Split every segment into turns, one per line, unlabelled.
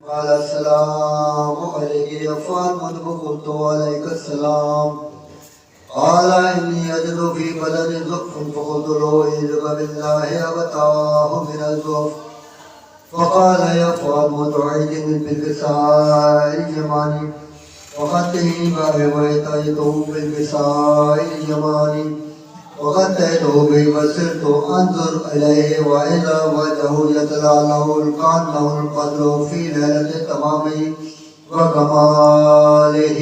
قال السلام عليك يا فاطمة فقلت وعليك السلام. قال إني أجد في بدني ضعف فقلت له أعوذ بالله أبتاه من الضعف. فقال يا فاطمة أعيذني بالكساء اليماني وقدته بابي وأتيته بالكساء اليماني وقدته به فصرت أنظر إليه وإذا وجهه يتلألأ كأنه القدر في ليلة تمامه وكماله.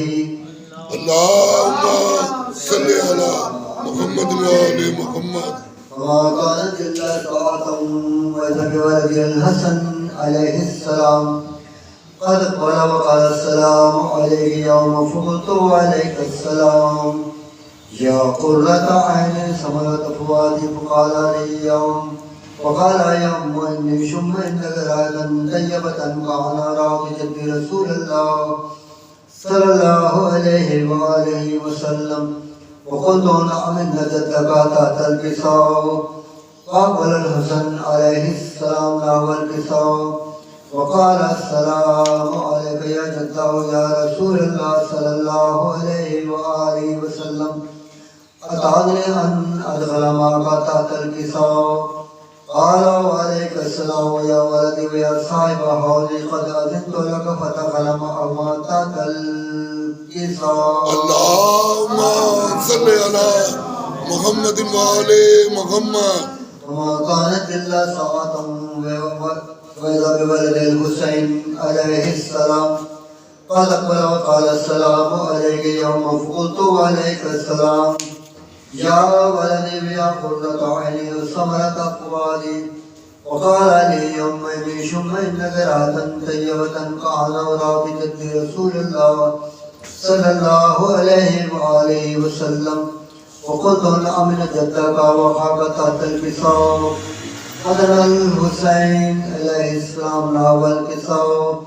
اللهم صل على محمد وآل محمد.
وما كانت إلا طاعة وإذا بولده الحسن عليه السلام قد قال وقال السلام عليه يوم فقلت وعليك السلام يا قرة عين ثمرة فؤادي. فقال لي يوم وقال يوم إني شم إنك راية طيبة كان راقية برسول الله صلى الله عليه وآله وسلم. وقلت نعم إن جدك تحت الكساء. فأقبل الحسن عليه السلام نحو الكساء وقال السلام عليك يا جده يا رسول الله صلى الله عليه وآله وسلم. أتعني أن أدخل معك تحت الكساء؟ قال وعليك السلام يا ولدي ويا صاحب حوضي قد أذنت لك فدخل معهما تحت الكساء.
اللهم صل على محمد وآل محمد.
وما كانت إلا ساعة وإذا بولد الحسين عليه السلام قال أقبل وقال السلام عليك يوم فقلت وعليك السلام يا ولدي يا قرة عيني وثمرة فؤادي. وقال لي يوم إني شم إنك راية طيبة كأن راقية رسول الله صلى الله عليه وآله وسلم. وقلت نعم إن جدك وقعك تحت الكساء. أدنى الحسين عليه السلام نحو الكساء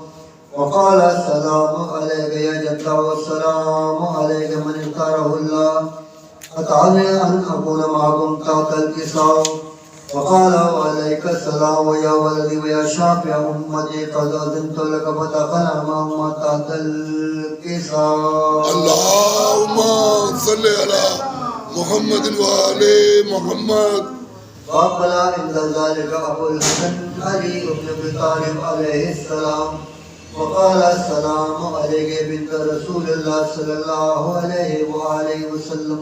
وقال السلام عليك يا جده والسلام عليك من اختاره الله. أتعني أن أكون معكم تحت الكساء؟ وقال وعليك السلام يا ولدي ويا شافع أمتي قد أذنت لك فدخل معهما تحت الكساء.
اللهم صل على محمد وآل محمد.
وأقبل عند ذلك أبو الحسن علي بن أبي طالب عليه السلام وقال السلام عليك بنت رسول الله صلى الله عليه وآله وسلم.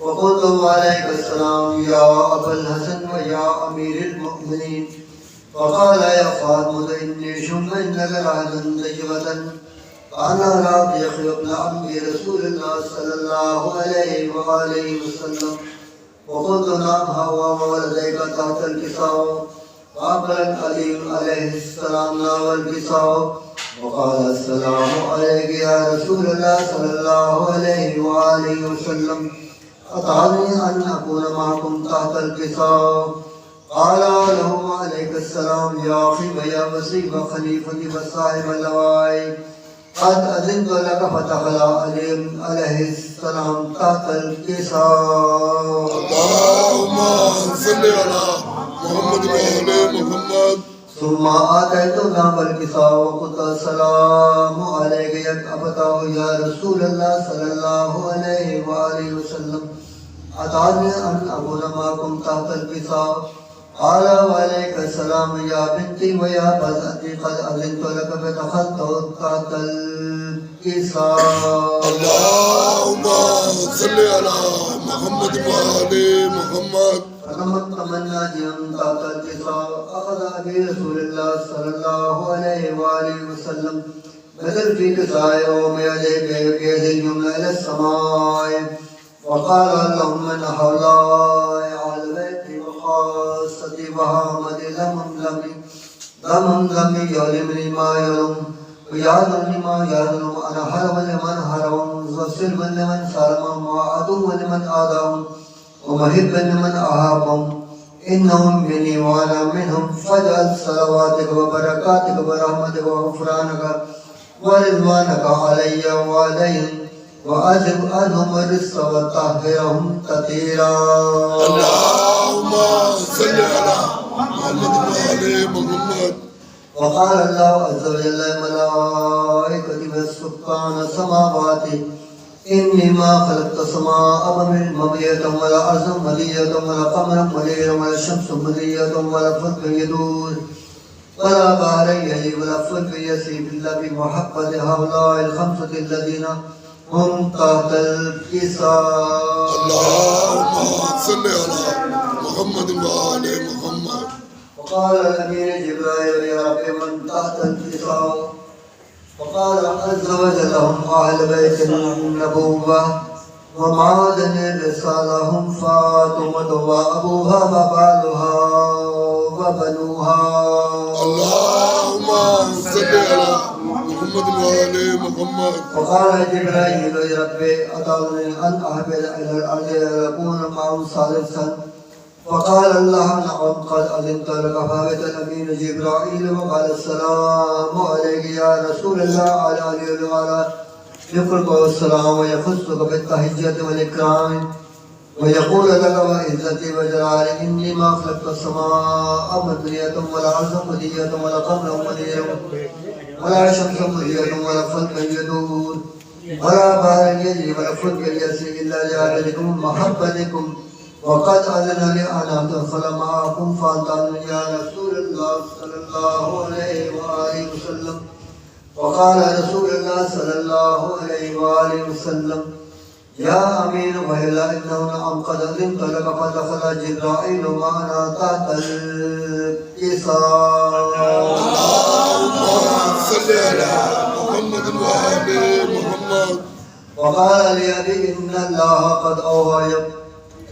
وقلت وعليك السلام يا أبا الحسن ويا أمير المؤمنين. فقال يا فاطمة إني شم إنك راية طيبة أنا راقي ابن عمي رسول الله صلى الله عليه وآله وسلم. وقلت نعم هو ولديك تحت الكساء. فأقبل علي عليه السلام نحو الكساء وقال السلام عليك يا رسول الله صلى الله عليه وآله وسلم. أتعني أن أكون معكم تحت الكساء؟ قال له عليك السلام يا أخي ويا وصيب خليفتي وصاحب اللواء قد أذنت لك فدخل علي عليه السلام تحت الكساء.
اللهم صل على محمد وآل محمد.
ثم آتيت نحو الكساء وقلت السلام عليك يا أبتاه يا رسول الله صلى الله عليه وآله وسلم. أتعني أن أكون معكم تحت الكساء؟ قال وعليك السلام يا بنتي ويا بنتي قد أذنت لك فدخلت تحت الكساء.
اللهم صل على محمد وآل محمد.
فلما تمنى جيم تحت الكساء أخذ أبي رسول الله صلى الله عليه وآله وسلم بدل في كساء وميلي بيد الجملة إلى السماء وقال اللهم إن هؤلاء على بيتي وخاصتي وهامتي لم يعلمني ما يعلم ويعلمني ما يعلم. أنا حرم لمن حرم وسلم لمن سلم وعدو لمن آدم ومحب لمن أحبهم. إنهم مني وأنا منهم. فاجعل صلواتك وبركاتك ورحمتك وغفرانك ورضوانك علي وعليهم وأجب عنهم الرزق وطهرهم تطهيرا.
اللهم صل على محمد وآل محمد.
وقال الله عز وجل للملائكة والسكان السماوات إني ما خلقت السماء مملية ولا أرضا ملية ولا قمرا مليا ولا شمس ملية ولا فلك يدور ولا بحر يجري ولا فلك يسري إلا بمحبة هؤلاء الخمسة الذين هم تحت الكساء.
اللهم صل على محمد وآل محمد.
وقال الأمير جبرائيل يا رب من تحت الكساء؟ وقال عز وجل هم أهل بيت النبوة ومعادن الرسالة هم فاطمة وأبوها وبالها وبنوها.
اللهم صل على محمد وآل محمد.
وقال جبرائيل يا رب أطالني أن أهبط إلى الأرض ويكون معهم ثالثا. فقال الله نعم قد أذنت لك. فهبط الأمين جبرائيل وقال السلام عليك يا رسول الله على آله وعلى يقرك والسلام ويخصك بالتحية والإكرام ويقول لك وعزتي وجلالي إني ما خلقت السماء مدنية ولا أرض مدنية ولا قمر مدنية ولا شمس مدنية ولا فلك يدور ولا بحر يجري ولا فلك يسري إلا لأجلكم محبتكم وقد أذن لي أن أدخل معكم فأنتم يا رسول الله صلى الله عليه وآله وسلم. وقال رسول الله صلى الله عليه وآله وسلم يا أمين وإلا إنه نعم قد أذنت لك فدخل جبرائيل معنا تحت الكساء.
اللهم صل على محمد وآل محمد.
وقال لأبي إن الله قد أوحى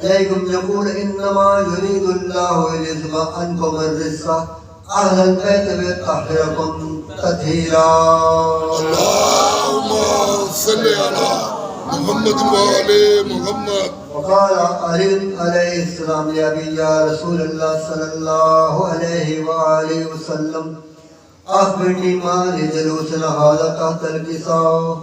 إليكم يقول إنما يريد الله ليذهب عنكم الرجس أهل البيت ويطهركم تطهيرا.
اللهم صل على محمد وآل محمد.
وقال علي عليه السلام لأبي يا رسول الله صلى الله عليه وآله وسلم أخبرني ما لجلوسنا هذا تحت الكساء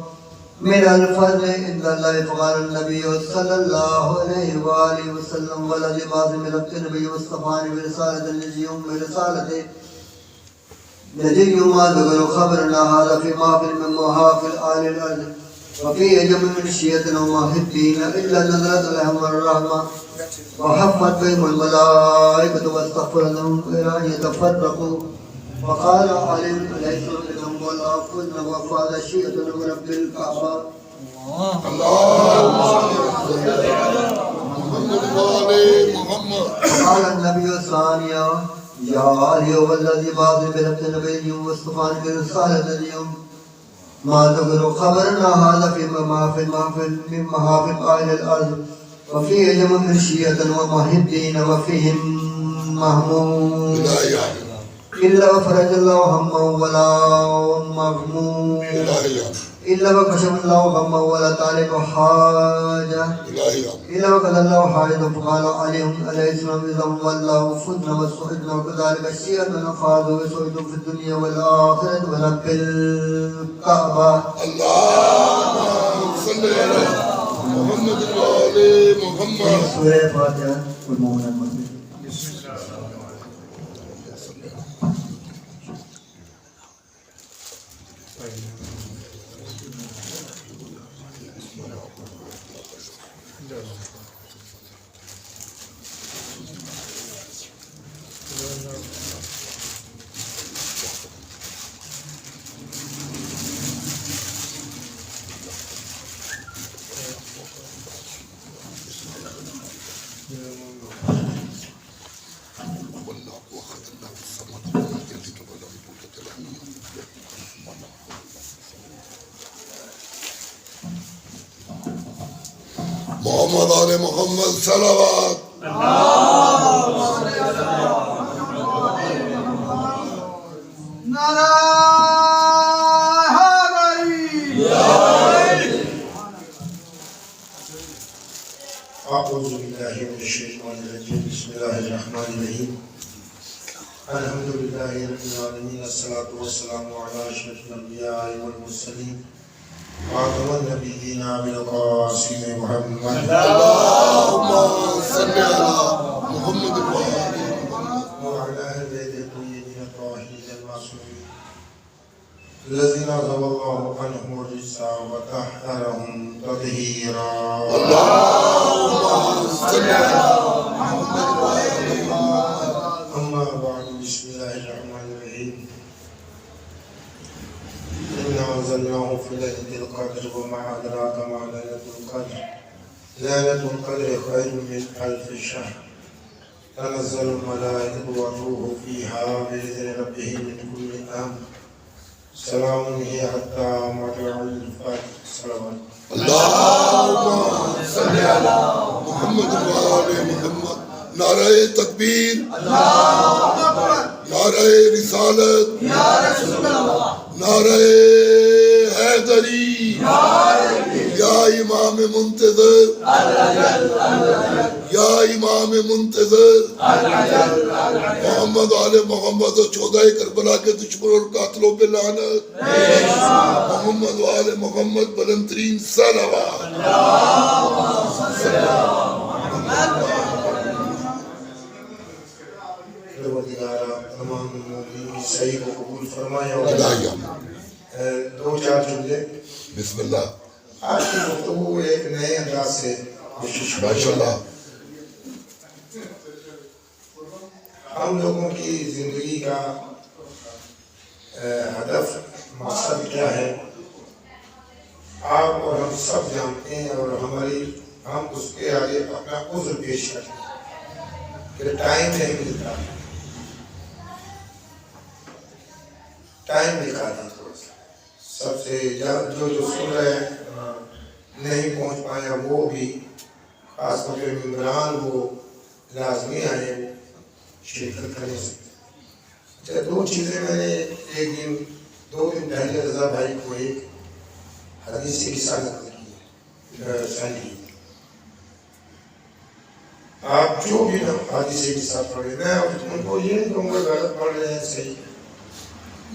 من الفضل عند الله. فقال النبي صلى الله عليه وآله وسلم والذي بعث من النبي واصطفاني برسالة نجي ما ذكر خبرنا هذا في محفل من محافل آل الأرض وفيه جمع من شيئة ومحبين إلا نزلت لهم الرحمة وحفت بهم الملائكة واستغفر لهم إلى أن يتفرقوا. وقال علي عليه السلام ولا كنا وفاد شيئة رب الكعبة.
اللهم صل على محمد وآل محمد.
وقال النبي الثانية يا علي والذي بعث بالنبي واصطفاني برسالة اليوم ما ذكر خبرنا هذا في محافل من محافل أهل الأرض وفيه جمع من شيئة ومحبين وفيهم مهموم إلا وفرج الله همه ولا مغموم إلا وكشف الله همه ولا تعلق حاجة إلا وقد الله حاجة. فقال عليهم عليه السلام إذا والله فدنا وسعدنا وكذلك الشيئة نفاذ وسعدوا في الدنيا والآخرة ورب الكعبة.
اللهم صل على محمد وآل محمد.
سورة الفاتحة والمؤمنات المسلمين.
محمد آل محمد صلوات.
أعوذ بالله من الشيطان الرجيم. بسم الله الرحمن الرحيم. الحمد لله رب العالمين. الصلاة والسلام على أشرف الأنبياء والمرسلين خاتم النبيين بالقاسم محمد.
اللهم صل على محمد وآل محمد
وعلى أهل بيت الطيبين الطاهرين المعصومين الذين ذهب الله عنهم الرجس وطهرهم تطهيرا.
اللهم صل على محمد وآل محمد.
أما بعد بسم الله الرحمن الرحيم. إنا أنزلناه في ليلة القدر وما أدراك ما ليلة القدر. ليلة القدر خير من 1000 شهر. تنزل الملائكة والروح فيها بإذن ربهم من كل أمر. سلام هي حتى مطلع الفجر. السلام عليكم.
اللهم صل على محمد وآل محمد. نعرہ تکبیر، نعرہ رسالت، نعرہ حیدری، یا امام منتظر، یا امام منتظر محمد آل محمد و 14 کربلا کے دشمنوں اور قاتلوں پہ لعنت. محمد و آل محمد بلند ترین صلوات.
تمام مومنین کی صحیح کو قبول فرمائے. اور
ہدایہ.
2-4 جملے.
بسم اللہ.
آج کی گفتگو ایک نئے انداز سے کوشش
ماشاءاللہ.
ہم لوگوں کی زندگی کا ہدف مقصد کیا ہے آپ اور ہم سب جانتے ہیں، اور ہم اس کے آگے اپنا عذر پیش کرتے ہیں کہ ٹائم نہیں ملتا. ٹائم نکالیں تھوڑا سا. سب سے جو سن رہے ہیں نہیں پہنچ پایا وہ بھی، خاص طور پہ ممبران وہ لازمی آئے وہ شرکت کرنے سے. اچھا 2 چیزیں میں نے 2 دن پہلے رضا بھائی کو ایک حدیث کی سند کی. آپ جو بھی حدیث کے ساتھ پڑھیں، میں ان کو یہ نہیں کہوں گا غلط پڑھ رہے ہیں صحیح،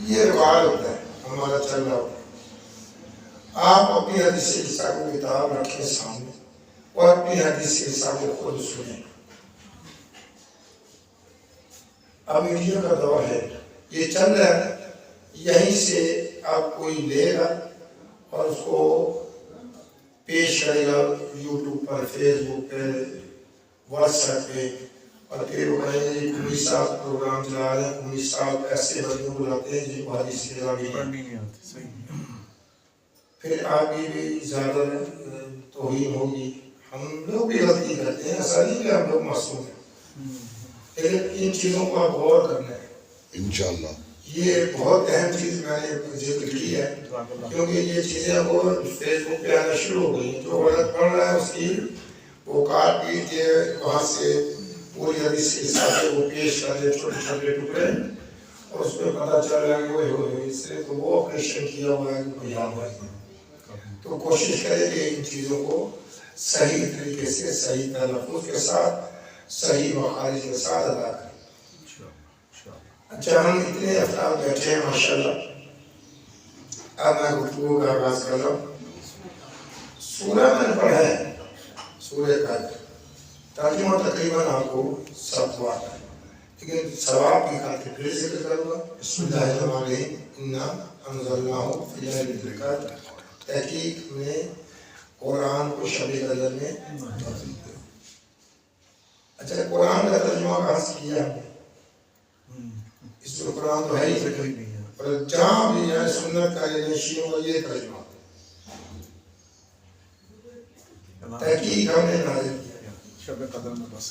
یہ روایت ہوتا ہے ہمارا چل رہا ہوتا ہے. آپ اپنی حدیث کے ساتھ کو کتاب رکھیں سامنے اور اپنی حدیث کے ساتھ کو خود سنیں. اب میڈیا کا دور ہے، یہ چل رہا ہے، یہیں سے آپ کوئی لے گا اور اس کو پیش کرے گا یوٹیوب پر، فیس بک پہ، واٹس ایپ پہ، اور پھر وہ کہیں گے جی 19 سال پروگرام چلا رہے ہیں، 19 سال ایسے بندوں بلاتے ہیں جن کو حدیث کی کتاب نہیں آتی. پھر آپ کی بھی زیادہ توہین ہوگی. ہم لوگ بھی غلطی کرتے ہیں، ایسا نہیں کہ ہم لوگ معصوم ہیں، لیکن ان چیزوں کو آپ غور کرنا ہے.
انشاءاللہ
یہ بہت اہم چیز میں نے ذکر کی ہے، کیونکہ یہ چیزیں اب فیس بک پہ آنا شروع ہو گئی ہیں. جو غلط پڑھ رہا ہے اس کی وہ کاٹ پیٹ کے وہاں سے پوری حدیث کے ساتھ وہ پیش کر دے چھوٹے چھوٹے ٹکڑے، اور اس میں پتہ چل رہا ہے کہ وہ اس سے تو وہ آپریشن کیا ہوا ہے کوئی یاد ہے. تو کوشش کریں کہ ان چیزوں کو صحیح طریقے سے، صحیح تلفظ کے ساتھ، صحیح مخارج کے ساتھ ادا کریں. اچھا ہم اتنے افراد بیٹھے ہیں ماشاءاللہ. اب میں گفتگو کا آغاز کر رہا ہوں. سورہ میں نے پڑھا ہے، سورہ قدر. ترجمہ تقریباً آپ کو سب کو آتا ہے، لیکن ثواب کی خاطر پھر ذکر کروں گا. بسم اللہ الرحمن الرحیم. انا انزلناہ فی لیلۃ القدر. تحقیق میں قرآن کو شب قدر میں. اچھا قرآن کا ترجمہ کہاں سے کیا ہے؟ اس میں قرآن تو ہے ہی نہیں، اور جہاں بھی ہے سنت کا یا نشیوں کا یہ ترجمہ تحقیق ہم نے نازل کیا.
شب قدر میں بس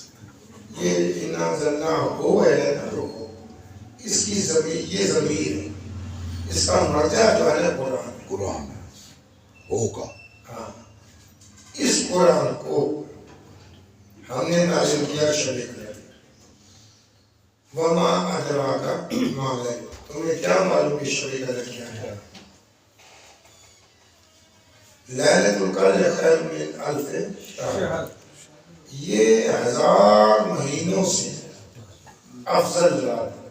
یہ انا انزلناہ ہو ہے جو اس کی ضمیر، یہ ضمیر ہے، اس کا مرجع جو ہے قرآن.
قرآن ہے ہوگا.
ہاں اس قرآن کو ہم نے نازل کیا شب قدر. وما ادراک ما لیلۃ. تمہیں کیا معلوم کہ شب قدر کیا ہے؟ لیلۃ القدر خیر من 1000 شہر. یہ 1000 مہینوں سے افضل رات ہے.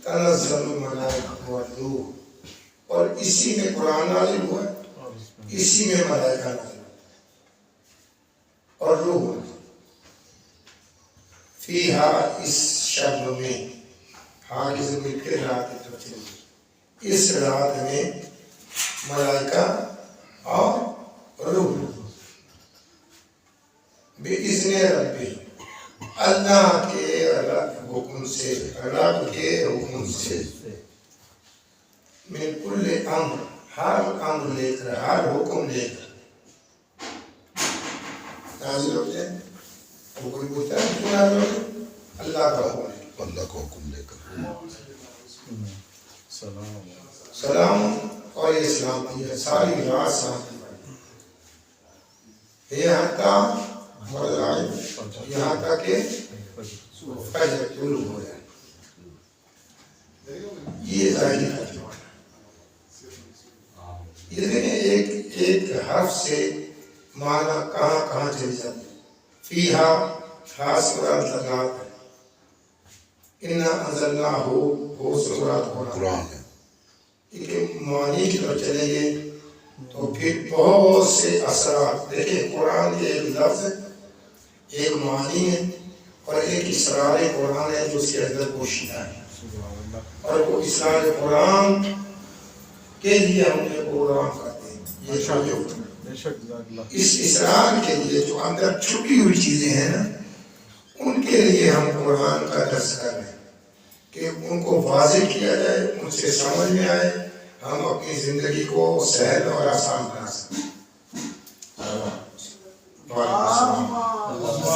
تنزل الملائکۃ والروح. اور اسی میں قرآن نازل ہوا ہے، اسی میں ملائکہ نازل اور روح. فیہا اس شب میں، ہاں کی زمین پھر رات کی طرف چلی گئی، اس رات میں ملائکہ اور روح بِإِذْنِ رَبِّهِمْ، اللہ کے حکم سے، رب کے حکم سے، من کل امر، ہر امر لے کر، ہر حکم لے کر نازل ہوتے ہیں۔ وہ کوئی پوچھتا ہے کیوں نازل ہوتے ہیں؟ اللہ کا حکم لے کر،
اللہ کا حکم لے کر
سلام اور یہ سلامتی ہے، ساری رات سلامتی ہے، یہاں تک مطلع، یہاں تک کہ فجر طلوع ہو جائے، یہ ظاہری ترجمہ ہے۔ یہ دیکھیں ایک حرف سے معنی کہاں کہاں چلی جاتی ہے۔ فیہا خاص مراد لغات ہے، اِنَّا أَنزَلْنَاهُ ہو سے مراد
قرآن ہے۔
کہ معنی کی طرف چلیں گے تو پھر بہت سے اثرات، دیکھیں قرآن یہ ایک لفظ ہے، ایک معنی ہے، اور ایک اسرار قرآن ہے جو اس کے اندر پوشیدہ ہے، اور وہ اسرار قرآن کے لیے ہم نے پروگرام کرتے ہیں۔ یہ اس اسرار کے لیے جو اندر چھپی ہوئی چیزیں ہیں نا، ان کے لیے ہم قرآن کا درس کر رہے ہیں کہ ان کو واضح کیا جائے، ان سے سمجھ میں آئے، ہم اپنی زندگی کو سہل اور آسان بنا سکیں۔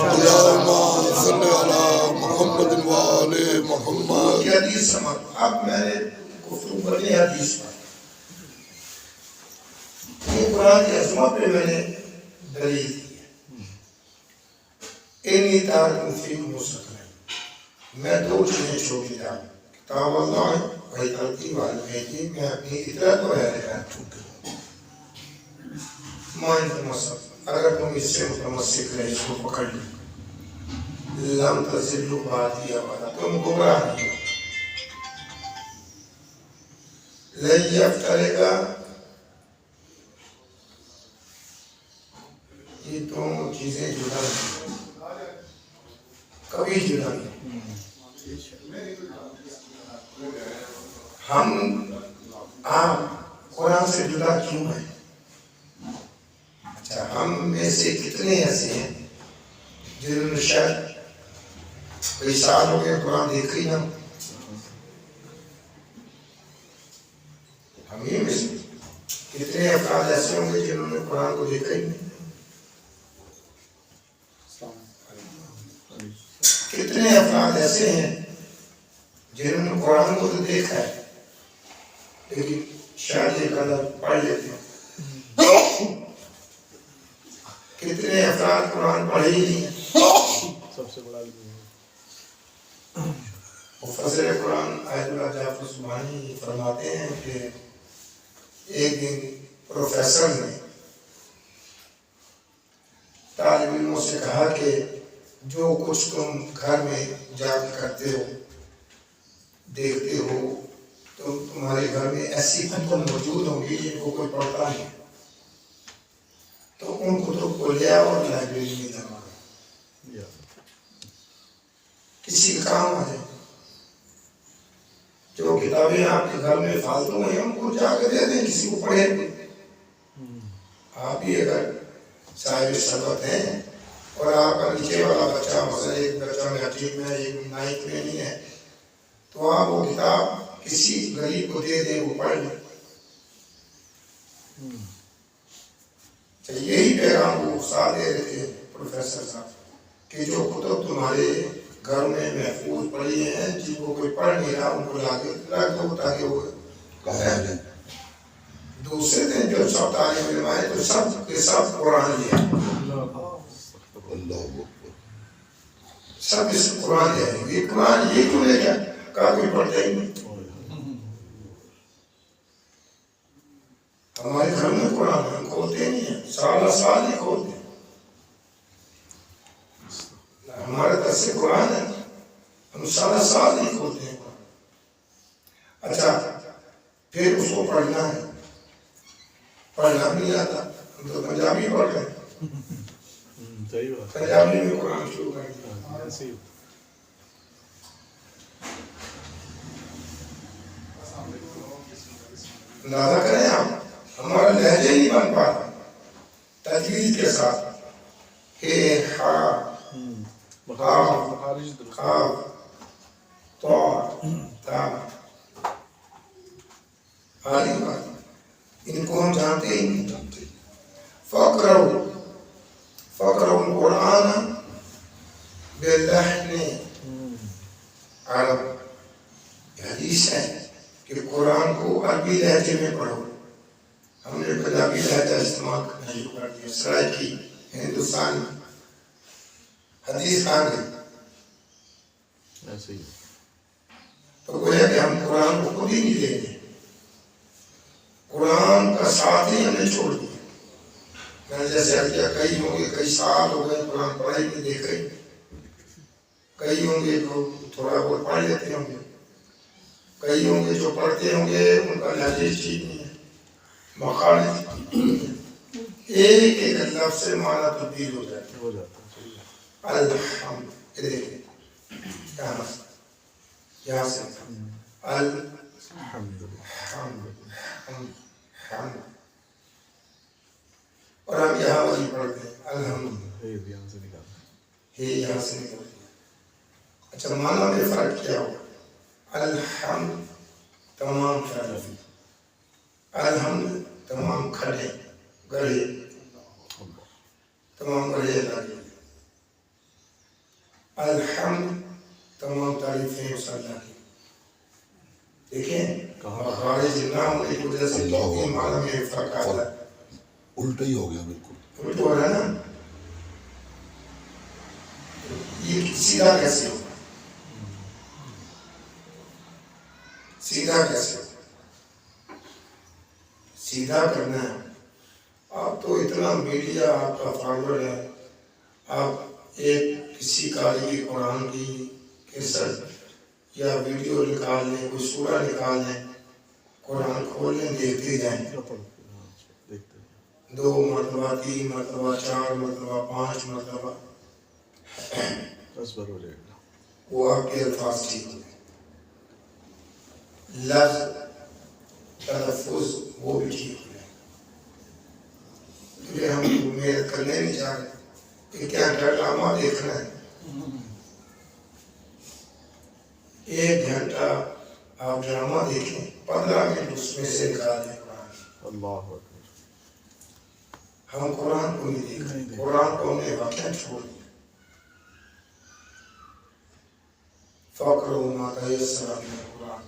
اللہم صلی علی محمد و آل محمد۔
کی حدیث سمجھ، اب میں نے گفتگو کرنی ہے حدیث پر، یہ قرآن کی عظمت پہ میں نے دلیل دی ہے۔ انی تارکم فیکم مستقلین، میں دو چیزیں چھوڑ کے جاؤں، کتاب اللہ و اطاعتی والدین، میں اپنی اطاعت اور اطاعت مان تمسک، اگر تم اس سے متمسک رہے، اس کو پکڑ لو، لم تضلوا بعدی ابدا، تم گمراہ نہیں ہو۔ لن یفترقا، یہ دونوں چیزیں جدا نہیں، کبھی جدا نہیں۔ ہم آپ قرآن سے جدا کیوں ہیں؟ اچھا، ہم میں سے کتنے ایسے ہیں جنہوں نے شاید کئی سال ہو گئے قرآن دیکھا ہی نہ ہو؟ ہم ہی میں سے کتنے افراد ایسے ہوں گے جنہوں نے قرآن کو دیکھا ہی نہیں؟ کتنے افراد ایسے ہیں جنہوں نے قرآن کو تو دیکھا ہے لیکن شاید ایک قدر پڑھ لیتے ہیں؟ کتنے افراد قرآن پڑھے ہی نہیں ہیں؟
سب سے بڑا
مفسر قرآن آیت اللہ جعفر سبحانی فرماتے ہیں کہ ایک دن پروفیسر نے طالب علموں سے کہا کہ جو کچھ تم گھر میں جا کے کرتے ہو، دیکھتے ہو، تو تمہارے گھر میں ایسی کتب موجود ہوں گی جن کو کوئی پڑھتا نہیں، تو ان کتب کو لے آؤ اور لائبریری میں جمع کرو، کسی کا کام آ جائے۔ جو کتابیں آپ کے گھر میں فالتو ہیں ان کو جا کے دے دیں، کسی کو پڑھے۔ آپ بھی اگر صاحب سبق ہیں اور آپ کا نیچے والا بچہ، مثلا ایک بچہ میٹرک میں ہے، ایک نائنتھ میں نہیں ہے، تو آپ وہ کتاب کسی غریب کو دے دیں، وہ پڑھ لیں۔ یہی پیغام وہ استاد دے رہے تھے پروفیسر صاحب کہ جو کتب تمہارے گھر میں محفوظ پڑھی ہیں، جن کو کوئی پڑھ نہیں رہا، ان کو لا کے رکھ دو تاکہ وہ دوسرے دن جو سب طالب علم آئے تو سب کے سب قرآن لے سب اس قرآن لے آئے۔ یہ قرآن یہ کیوں لے گیا؟ کہا کوئی پڑھتا ہی نہیں۔ ہمارے گھر میں قرآن ہم کھولتے نہیں ہیں، سال سال ہی کھولتے ہیں۔ ہمارے درس قرآن ہے، ہم سال سال ہی کھولتے ہیں قرآن۔ اچھا، پھر اس کو پڑھنا ہے، پڑھنا بھی نہیں آتا، ہم تو پنجابی پڑھ رہے ہیں، پنجابی میں قرآن شروع کر دیا۔ اندازہ کریں آپ، ہمارا لہجہ ہی نہیں بن پا رہا تجوید کے ساتھ. ہے ہا کاف طا تا، آگے بات ان کو ہم جانتے ہی نہیں. فقرؤ القرآن باللحن عرب. حدیث ہے کہ قرآن کو عربی لہجے میں پڑھو. ہم نے پنجابی لہجہ استعمال کرنا شروع کر دیا. سرائکی ہندوستان حدیث آ گئی
ایسے ہی
تو گویا کہ ہم قرآن کو خود ہی نہیں لے گئے. قرآن کا ساتھ ہی ہم نے چھوڑ دیا. میں نے جیسے کیا کئی ہوں گے کئی سال ہو گئے قرآن پڑھائی نہیں دیکھ رہے. کئی ہوں گے جو تھوڑا بہت پڑھ لیتے ہوں گے. کئی ہوں گے جو پڑھتے ہوں گے ان کا لہجہ ٹھیک نہیں ہے. مخارج ایک ایک لفظ سے معنی تبدیل ہو جاتا
ہو جاتا ہے.
الحمد یہاں سے
الحمد
الحمد اور ہم یہاں وہی پڑھتے ہیں الحمد
یہاں سے نکالتے ہیں.
یہ یہاں سے نکلتے ہیں. اچھا معنی میں فرق کیا ہو؟ الحمد تمام تعریف، الحمد تمام کھڑے گڑے تمام گڑے لگے. الحمد تمام تعریفیں اس اللہ کی. دیکھیں خارج نہ ہونے کی وجہ سے کتنی معنی میں فرق آتا ہے.
الٹا ہی ہو گیا بالکل.
الٹ ہو رہا ہے نا. یہ سیدھا کیسے ہوگا؟ سیدھا کیسے ہوگا؟ سیدھا کرنا ہے. آپ تو اتنا میڈیا آپ کا فارورڈ ہے. آپ ایک کسی قاری قرآن کی کیسٹ یا ویڈیو نکال لیں، کوئی سورہ نکال لیں، قرآن کھول لیں، دیکھتے جائیں. 2 مرتبہ 3 مرتبہ 4 مرتبہ 5 مرتبہ
بس بر ہو جائے گا.
وہ آپ کے الفاظ ٹھیک ہو گئے. لفظ تلفظ وہ بھی ٹھیک ہو جائے. کیونکہ ہم محنت کرنے نہیں چاہ رہے کہ کیا ڈرامہ دیکھنا ہے. 1 گھنٹہ آپ ڈرامہ دیکھیں، 15 منٹ اس میں سے نکال دیں قرآن.
اللہ اکبر.
ہم قرآن کو نہیں دیکھ رہے. قرآن کو ہم نے واقعہ چھوڑ دیا. فقرؤ ما تیسر من القرآن.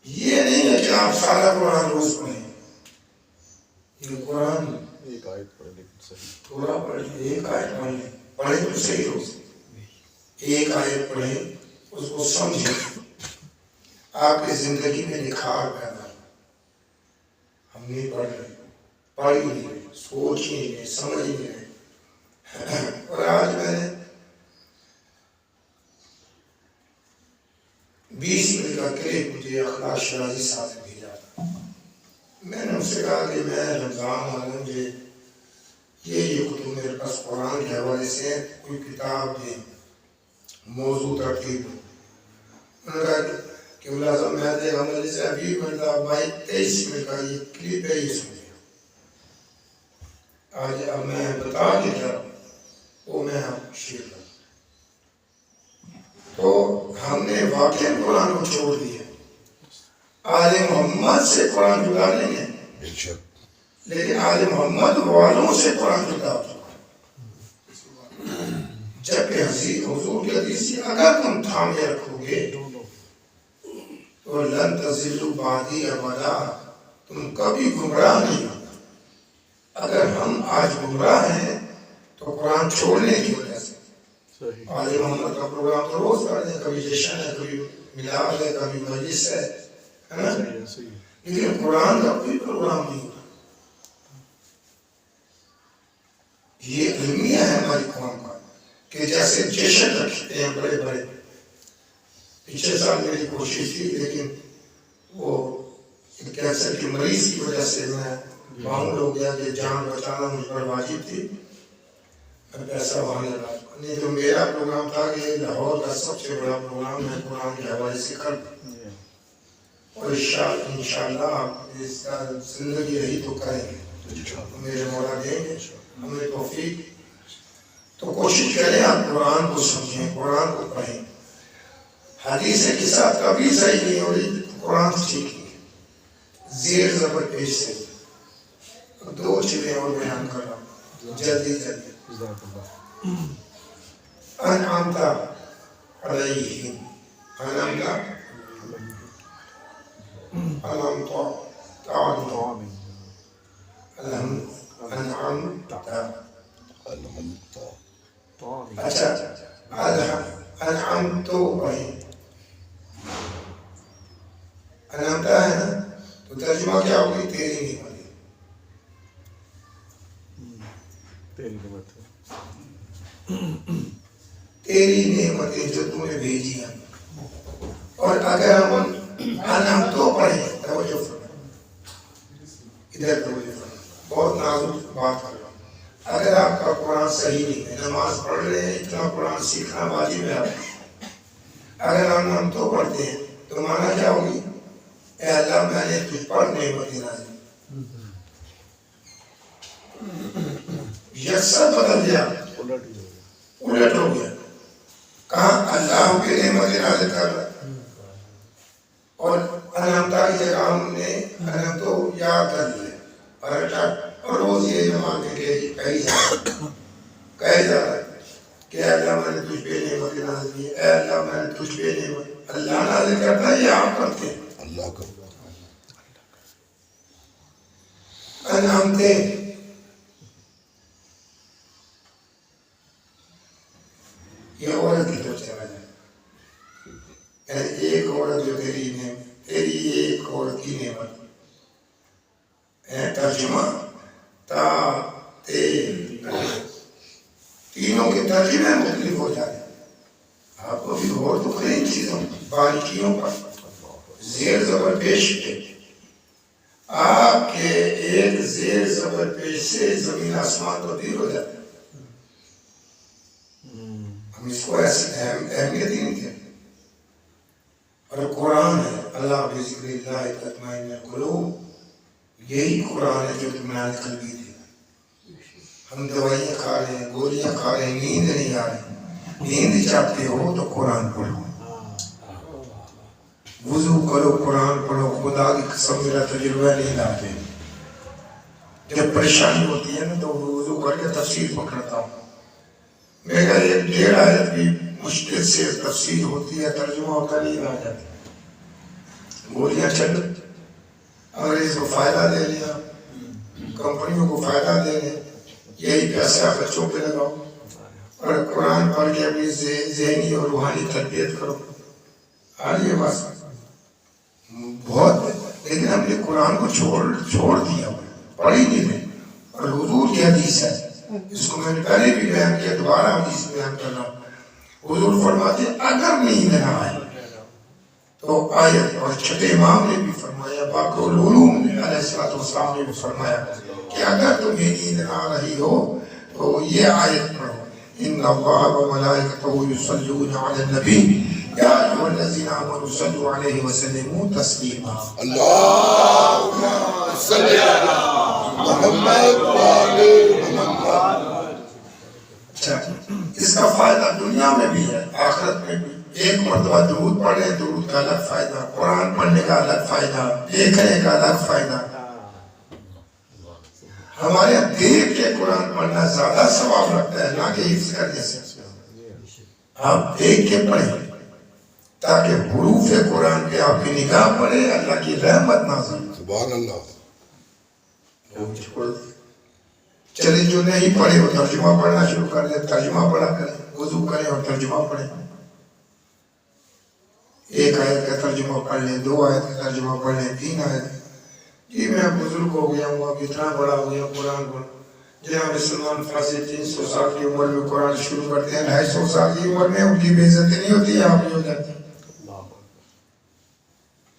یہ نہیں ہے کہ آپ سارا قرآن روز پڑھیں. یہ قرآن
ایک آیت پڑھ لیکن صحیح.
تھوڑا پڑھیں، 1 آیت پڑھ لیں، پڑھیں تو صحیح روز. 1 آیت پڑھیں، اس کو سمجھیں، آپ کی زندگی میں نکھار پیدا ہو. ہم نہیں پڑھ رہے، پڑھ ہی نہیں رہے، سوچ ہی نہیں رہے، سمجھ ہی نہیں رہے. اور آج میں نے 20 منٹ کا کلپ مجھے اخلاق شرازی صاحب نے بھیجا تھا. میں نے ان سے کہا کہ میں رمضان آ مجھے یہ کتب میرے پاس قرآن کے حوالے سے کوئی کتاب دیں، موضوع ترتیب دیں. انہوں نے کہا کہ ملازم مہدی عملی سے ابھی مرتبہ 23 منٹ کا یہ کلپ ہے، یہ سنیے. آج اب میں بتا کے جا رہا ہوں وہ میں آپ شیئر کروں. تو ہم نے واقعی قرآن کو چھوڑ دیا. آل محمد سے قرآن جدا نہیں ہے، لیکن آل محمد والوں سے قرآن جدا ہو چکا. جبکہ حضور کی حدیث اگر تم تھامے رکھو گے تو لن تضلوا بعدی ابدا، تم کبھی گمراہ نہیں ہوگا. اگر ہم آج گمراہ ہیں تو قرآن چھوڑنے کی وجہ سے. آل محمد کا پروگرام تو روز کرتے ہیں، کبھی جشن ہے، کبھی میلاد ہے، کبھی مجلس ہے نا، لیکن قرآن کا کوئی پروگرام نہیں ہوتا. یہ المیہ ہے ہماری قوم کا کہ جیسے جشن رکھتے ہیں بڑے بڑے. پچھلے سال میری کوشش تھی لیکن وہ کینسر کی مریض کی وجہ سے میں معمول ہو گیا کہ جان بچانا مجھ پر واجب تھی. میں پیسہ وہاں لگا. نہیں تو میرا پروگرام تھا کہ لاہور کا سب سے بڑا پروگرام میں قرآن کے حوالے سے کر دوں. اور انشاءاللہ آپ اس کا زندگی رہی تو کریں گے، میرے مولا دیں گے ہمیں توفیق۔ تو کوشش کریں آپ قرآن کو سمجھیں، قرآن کو پڑھیں۔ حدیث کے ساتھ کبھی صحیح نہیں ہو رہی، قرآن ٹھیک نہیں ہے۔ زیر زبر پیش سے دو چیزیں اور بیان کر رہا ہوں جلدی انعمت علیہم، انعمت اچھا انعمت انعمت ہے نا، تو ترجمہ کیا ہوگی؟ تیری نعمت، تیری نعمتیں جو تم نے بھیجی ہیں۔ اور اگر ہم انعمت پڑھیں، توجہ فرمائیں، ادھر توجہ فرمائیں، بہت نازک بات کر رہا ہوں۔ اگر آپ کا قرآن صحیح نہیں ہے، نماز پڑھ رہے ہیں، اتنا قرآن سیکھنا واجب ہے آپ، اگر ہم انعمت پڑھتے ہیں تو مانا کیا ہوگی؟ اے اللہ میں نے تجھ پر نعمت نازل، یکسر بدل گیا، الٹ ہو گیا۔ کہاں اللہ کی نعمت نازل کر رہا ہے، اور انعمتا کی جگہ ہم نے انعمتو یاد کر لیا، اور روز یہ مان کے کہی جا رہا ہے کہ اے اللہ میں نے تجھ پہ نعمت نازل کی، اے اللہ میں نے تجھ پہ نعمت، اللہ نازل کرتا ہے یا آپ کرتے ہیں؟
اللہ کرتا۔
انعمتیں یہ عورت کی طرف چلا جائے، یعنی ایک عورت جو تیری نعمت، تیری ایک عورت کی نعمت، ترجمہ تا تے تینوں کے ترجمے مختلف ہو جائے۔ آپ کو بھی غور تو کریں ان چیزوں باریکیوں پر، زیر زبر پیش پہ آپ کے ایک زیر زبر پیش سے زمین آسمان تبدیل ہو جاتا ہے۔ ہم اس کو ایسی اہمیت ہی نہیں دیتے۔ اور قرآن ہے، اللہ بذکر اللہ تطمئن القلوب، یہی قرآن ہے جو اطمینان قلبی دے۔ ہم دوائیاں کھا رہے ہیں، گولیاں کھا رہے ہیں، نیند نہیں آ رہی، نیند چاہتے ہو تو قرآن پڑھو، وضو کرو، قرآن پڑھو۔ خدا کی قسم میرا تجربہ نہیں لاتے، جب پریشانی ہوتی ہے نا تو وضو کر کے تفسیر پکڑتا ہوں، میرا ایک 1.5 آیت بھی مشکل سے تفسیر ہوتی ہے، ترجمہ ہوتا نہیں آ جاتا، گولیاں چل، انگریز کو فائدہ دے لیا، کمپنیوں کو فائدہ دے لیں، یہی پیسہ بچوں پہ لگاؤ، اور قرآن پڑھ کے اپنی ذہنی اور روحانی تربیت کرو۔ یہ بات بہت، لیکن ہم نے قرآن کو چھوڑ دیا، پڑھ ہی نہیں رہے۔ اور حضور کی حدیث ہے، اس کو میں نے پہلے بھی بیان کیا، دوبارہ حدیث بیان کر رہا ہوں۔ حضور فرماتے ہیں اگر نیند نہ آئے تو آیت، اور چھٹے امام نے بھی فرمایا، باقر العلوم علیہ السلام نے بھی فرمایا کہ اگر تمہیں نیند نہ آ رہی ہو تو یہ آیت پڑھو، ان اللہ وملائکتہ یصلون علی النبی یا ایھا الذین آمنوا صلوا علیہ وسلموا تسلیما۔
اللہم صلی علی محمد وآل محمد۔
اچھا، اس کا فائدہ دنیا میں بھی ہے، آخرت میں بھی۔ ایک مرتبہ درود پڑھیں، درود کا الگ فائدہ، قرآن پڑھنے کا الگ فائدہ، دیکھنے کا الگ فائدہ۔ ہمارے یہاں دیکھ کے قرآن پڑھنا زیادہ ثواب رکھتا ہے، نہ کہ حفظ کرنے سے۔ آپ دیکھ کے پڑھیں تاکہ حروف قرآن پہ آپ کی نگاہ پڑے، اللہ کی رحمت نازل ہو۔
سبحان اللہ۔
چلے جو نہیں پڑھے وہ ترجمہ پڑھنا شروع کر دیں، ترجمہ پڑھا کریں، وضو کریں اور ترجمہ پڑھیں۔ ایک آیت کا ترجمہ پڑھ لیں، 2 آیت کا ترجمہ پڑھ لیں، 3 آیت۔ جی میں بزرگ ہو گیا ہوں، اب اتنا بڑا ہو گیا قرآن کو۔ جناب سلمان فارسی 300 سال کی عمر میں قرآن شروع کرتے ہیں، 250 سال کی عمر میں ان کی بے عزتی نہیں ہوتی، آپ بھی ہو جاتی،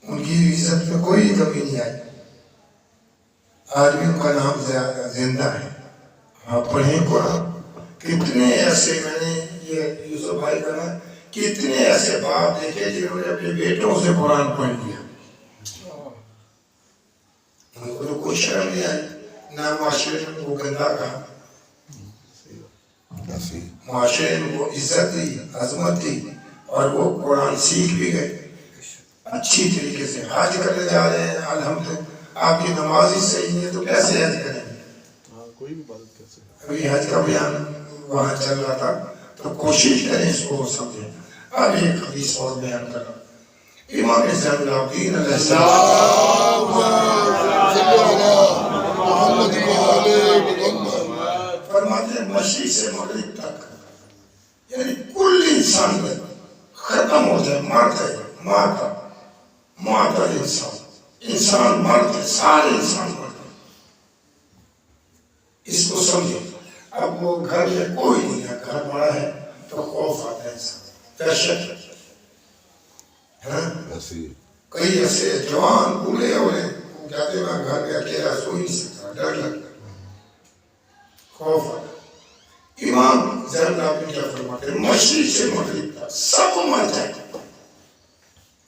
ان کی عزت میں کوئی کمی نہیں آئی، آج بھی ان کا نام زندہ ہے۔ آپ پڑھیں قرآن۔ کتنے ایسے، میں نے یہ یوسف بھائی کا نا، کتنے ایسے باپ دیکھے جنہوں نے اپنے بیٹوں سے قرآن پڑھ لیا، کوئی شرم نہیں آئی، نہ معاشرے میں وہ گندا کہا، معاشرے میں وہ عزت دی، عظمت دی، اور وہ قرآن سیکھ بھی گئے اچھی طریقے سے. حج کرنے جا رہے ہیں، الحمدللہ آپ کی نماز ہی صحیح نہیں ہے تو کیسے حج کریں گے؟
کوئی بھی عبادت کر سکتے.
ابھی حج کا بیان وہاں چل رہا تھا تو کوشش کریں اس کو سمجھیں. اب ایک حدیث اور بیان کر رہا ہوں. امام زین العابدین علیہ السلام فرماتے ہیں مشرق سے مغرب تک یعنی کل انسانیت ختم ہو جائے، معطل انسان مرد ہے، سارے انسان مرد ہیں. اس کو سمجھے. اب وہ گھر میں کوئی نہیں ہے، گھر بڑا ہے تو خوف آتا ہے انسان، دہشت. کئی ایسے جوان بوڑھے ہو رہے وہ کہتے ہیں میں گھر میں اکیلا سو نہیں سکتا، ڈر لگتا، خوف آتا. امام زین العابدین کیا فرماتے ہیں؟ مشرق سے مغرب تک سب مر جائے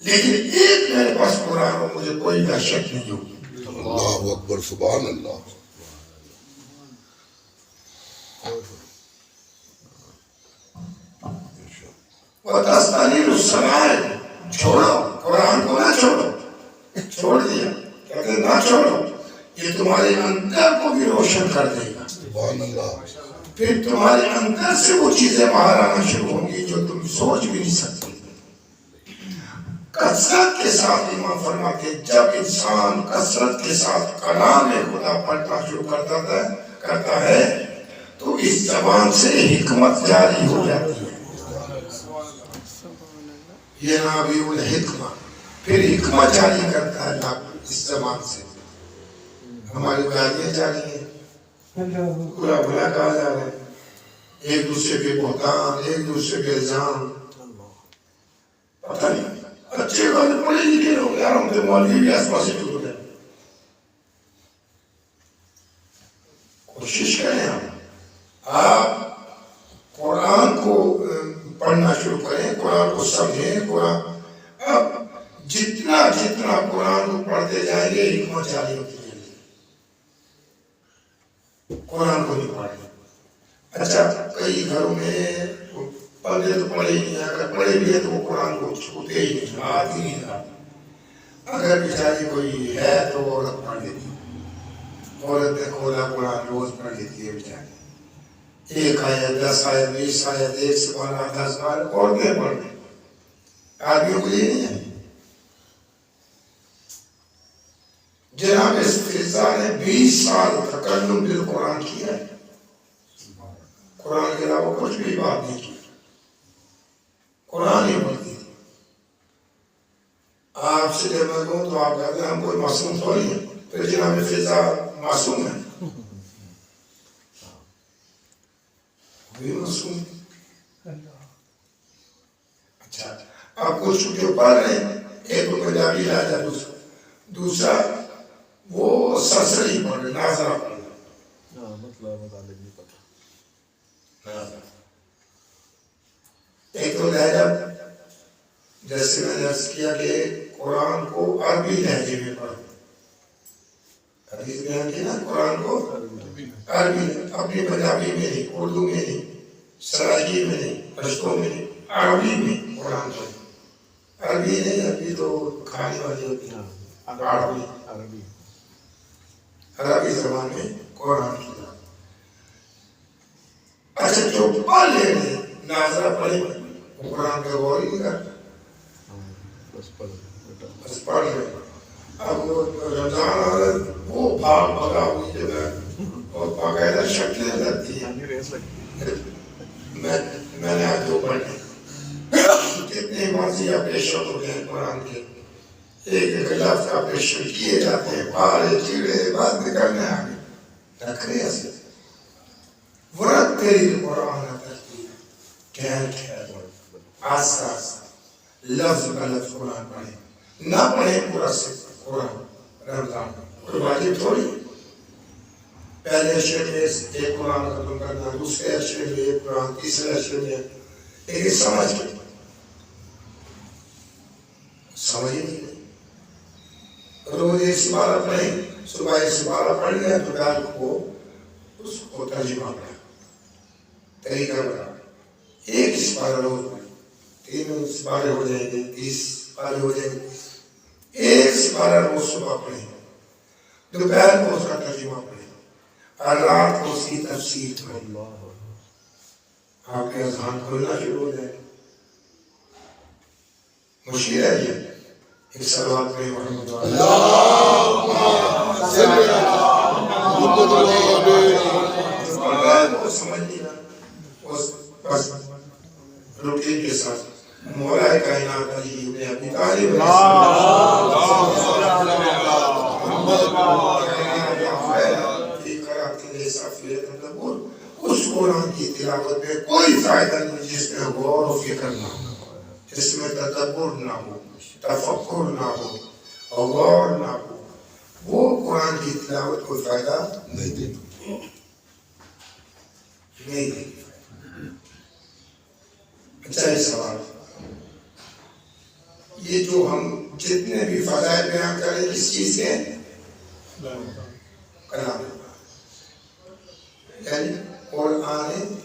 لیکن ایک میرے پاس قرآن ہو، مجھے کوئی دہشت نہیں ہوگی.
اللہ اکبر، سبحان اللہ.
وَتَسْتَنِيرُ السَّمَائِ چھوڑو، قرآن کو نہ چھوڑو. چھوڑ دیا، کہتے ہیں نہ چھوڑو، یہ تمہارے اندر کو بھی روشن کر دے گا.
سبحان اللہ.
پھر تمہارے اندر سے وہ چیزیں باہر آنا شروع ہوں گی جو تم سوچ بھی نہیں سکتے. کثرت کے ساتھ امام فرماتے ہیں جب انسان کثرت کے ساتھ کلام خدا پڑھنا شروع کرتا ہے تو اس زبان سے حکمت جاری ہو جاتی ہے. یہ نابی الحکمہ، پھر حکمت جاری کرتا ہے اللہ اس زبان سے. ہماری گالیاں جاری ہیں، برا بھلا کہا جا رہا ہے، ایک دوسرے کے بہتان، ایک دوسرے کے الزام. پتہ نہیں اچھے والے پڑھے لکھے لوگ یار ہم کے مولوی بھی آس پاس ہی ٹوٹ گئے. کوشش کریں آپ قرآن کو پڑھنا شروع کریں، قرآن کو سمجھیں. قرآن اب جتنا قرآن کو پڑھتے جائیں گے حکمت جاری ہوتی جائے گی. قرآن کو نہیں پڑھیں. اچھا کئی گھروں میں پڑھے تو پڑھے ہی نہیں، اگر پڑھے بھی ہے تو وہ قرآن کو چھوتے ہی نہیں، ہاتھ ہی نہیں لگاتے. اگر بیچاری کوئی ہے تو عورت پڑھ لیتی، عورت نے کھولا قرآن روز پڑھ لیتی ہے بیچاری. 1 آیت 10 آیت 20 آیت 1 سے 12 10 بار عورتیں پڑھ لیں، آدمیوں کے لیے نہیں ہے. جناب فضا نے 20 سال تکلم بالقرآن کیا ہے، قرآن کے علاوہ کچھ بھی بات نہیں کی، قرآن ہی پڑھتی تھی. آپ سے جب میں کہوں تو آپ کہتے ہیں ہم کوئی معصوم تھوڑی ہیں، پھر جناب فضا معصوم ہے، بھی معصوم. اچھا آپ کچھ جو پڑھ رہے ہیں، ایک تو پنجابی لہجہ، دوسرا وہ سرسری پڑھ رہے، ناظرہ پڑھ رہے.
مطلب متعلق نہیں پتہ.
ایک تو لہجہ جیسے میں نے عرض کیا کہ قرآن کو عربی لہجے میں پڑھو. حدیث بیان کی نا قرآن کو عربی، اپنی پنجابی میں نہیں، اردو میں نہیں، سرائکی میں نہیں، پشتو میں نہیں، عربی میں قرآن پڑھو. عربی نہیں، عربی تو کھانے والی ہوتی ہے، عربی زبان میں قرآن کی. اچھا جو پڑھ لے رہے ناظرہ پڑھے قرآن کا غور ہی نہیں کرتا، بس پڑھ رہے. اب وہ رمضان آ رہا ہے، وہ بھاگ بھگا ہوئی جگہ اور باقاعدہ شکلیں لگتی ہیں. میں نے آج جو پڑھے کتنے مرضیہ پیشن ہو گئے قرآن کے، ایک لفظ کا پیشن کیے جاتے ہیں، پارے چیڑے بات نکلنے آگے رکھ رہے ہیں. ورد تیری قرآن کرتی ہے، ٹھہر آستہ آستہ لفظ کا لفظ قرآن پڑھیں، نہ پڑھیں پورا سے قرآن. رمضان کوئی واجب تھوڑی، پہلے اشرے میں ایک قرآن ختم کرنا، دوسرے اشرے میں ایک قرآن، تیسرے اشرے میں ایک. سمجھ کے سمجھ ہی نہیں. روز ایک سپارہ پڑھیں، صبح سپارہ پڑھ لیا دوپہر کو اس کو ترجمہ پڑھا، طریقہ پڑھا، ایک سپارہ روز پڑھا، 3 سپارے ہو جائیں گے، 30 سپارے ہو جائیں گے، ایک سپارہ روز صبح پڑھیں، دوپہر کو اس کا ترجمہ پڑھیں اور رات کو اس کی تفسیر پڑھیں، آپ کے اذہان کھلنا شروع ہو جائے گا۔ مشکل ہے یہ، ایک صلوات پڑھیں محمد وہ سمجھ نہیں رہا، بس روٹین کے ساتھ مولا کائنات علی ابن ابی طالب اس قرآن کی تلاوت میں کوئی فائدہ نہیں جس میں غور و فکر نہ ہو، جس میں تدبر نہ ہو، تفکر نہ ہو اور غور نہ ہو، وہ قرآن کی تلاوت کوئی فائدہ نہیں دیتی، نہیں دیتی۔ اچھا یہ سوال، یہ جو ہم جتنے بھی فضائل بیان کریں کس چیز کے کلام، یعنی قرآن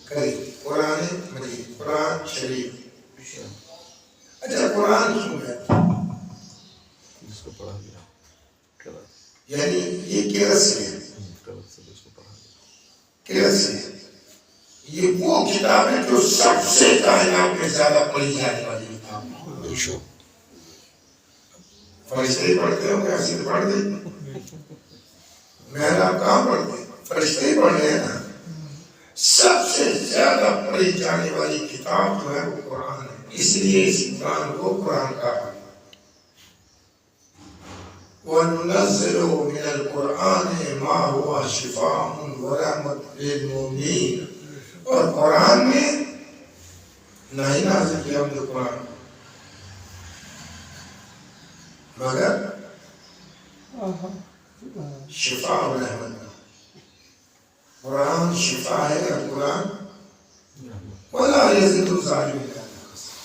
کریم، قرآن مجید، قرآن شریف۔ اچھا قرآن کیوں ہے؟
جس کو پڑھا گیا قرأت،
یعنی یہ قرأت سے ہے،
قرأت سے جس کو پڑھا گیا،
قرأت سے ہے۔ یہ وہ کتاب ہے جو سب سے کائنات میں زیادہ پڑھی جانے والی کتاب ہے۔ فرشتے ہی پڑھتے ہوں گے، ایسے تو پڑھ دیں، محراب کہاں پڑھتے ہیں؟ فرشتے ہی پڑھ رہے ہیں نا۔ سب سے زیادہ پڑھی جانے والی کتاب جو ہے وہ قرآن ہے، اس لیے اس قرآن کو قرآن کہا ہے۔ وَنُنَزِّلُ مِنَ الْقُرْآنِ مَا هُوَ شِفَاءٌ وَرَحْمَةٌ لِّلْمُؤْمِنِينَ، اور قرآن میں نہ ہی نازل کیا ہم نے قرآن مگر شفا و رحمت، قرآن شفا ہے اور قرآن وَلَا يَزِدُ الظَّالِمِينَ إِلَّا خَسَارًا۔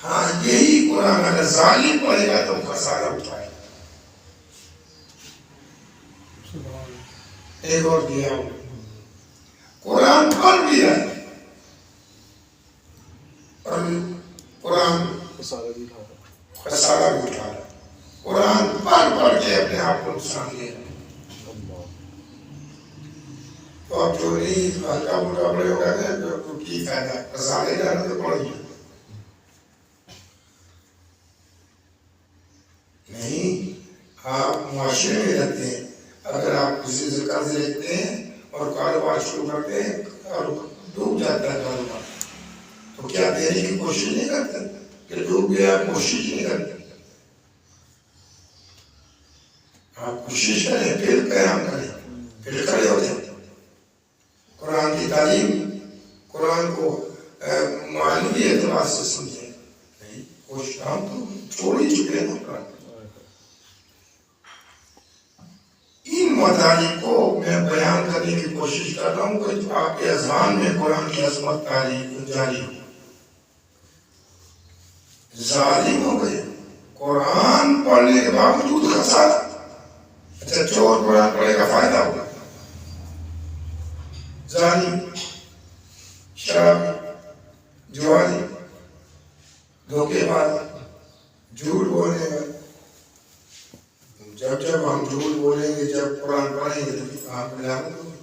ہاں یہی قرآن اگر ظالم پڑھے گا تو خسارہ اٹھائے گا۔ ایک اور دیا ہوں، قرآن پڑھ بھی رہے اور قرآن
خسارہ بھی اٹھا رہا
خسارہ بھی اٹھا رہا، قرآن پڑھ کے اپنے آپ کو نقصان دے رہا۔ تو اب جو نہیں ہلکا پھلکا پڑے ہو کہتے ہیں تو کی فائدہ ہے، خسارے جانا تو پڑھیے نہیں۔ آپ معاشرے میں رہتے ہیں، اگر آپ کسی سے قرض لیتے ہیں اور کاروبار شروع کرتے ہیں اور ڈوب جاتا ہے کاروبار، تو کیا دینے کی کوشش نہیں کرتے کہ ڈوب گیا، کوشش نہیں کرتے؟ آپ کوشش کریں، پھر قیام کریں، پھر کھڑے ہو جائیں۔ قرآن کی تعلیم، قرآن کو معنوی اعتبار سے سمجھیں، نہیں کوشش ہم تو چھوڑ ہی چکے ہیں قرآن۔ ان مطالب کو میں بیان کرنے کی کوشش کر رہا ہوں کہ آپ کے اذہان میں قرآن کی عظمت جاری ہو۔ ظالم ہو گئے، قرآن پڑھنے کے باوجود خسارہ۔ اچھا چور قرآن پڑھے گا فائدہ ہوگا؟ ظالم، شرابی، جوانی، دھوکے باز، جھوٹ بولنے والے، جب ہم جھوٹ بولیں گے، جب قرآن پڑھیں گے تو آپ ملامت ہوگی۔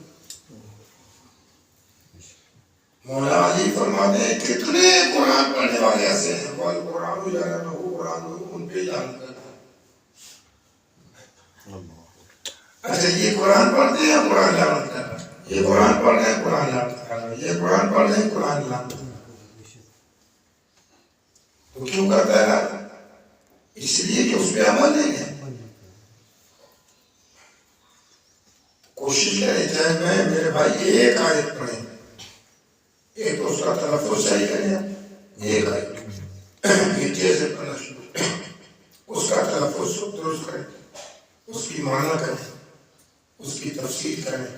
مولا علی فرماتے ہیں کتنے قرآن پڑھنے والے ایسے ہیں، قرآن ہو جائے گا وہ قرآن ان پہ لعنت کرتا ہے۔ اچھا یہ قرآن پڑھتے ہیں قرآن لعنت کر رہا ہے، یہ قرآن پڑھ رہے ہیں قرآن لعنت کر رہا ہے، یہ قرآن پڑھ رہے ہیں قرآن لعنت کر رہا ہے۔ تو کیوں کرتا ہے نا؟ اس لیے کہ اس پہ عمل نہیں ہے۔ کوشش کریں، چاہے میں میرے بھائی ایک آیت پڑھیں، ایک تو اس کا تلفظ صحیح کریں، ایک آیت نیچے سے پڑھنا شروع کریں، اس کا تلفظ درست کریں، اس کی معنی کریں، اس کی تفسیر کریں،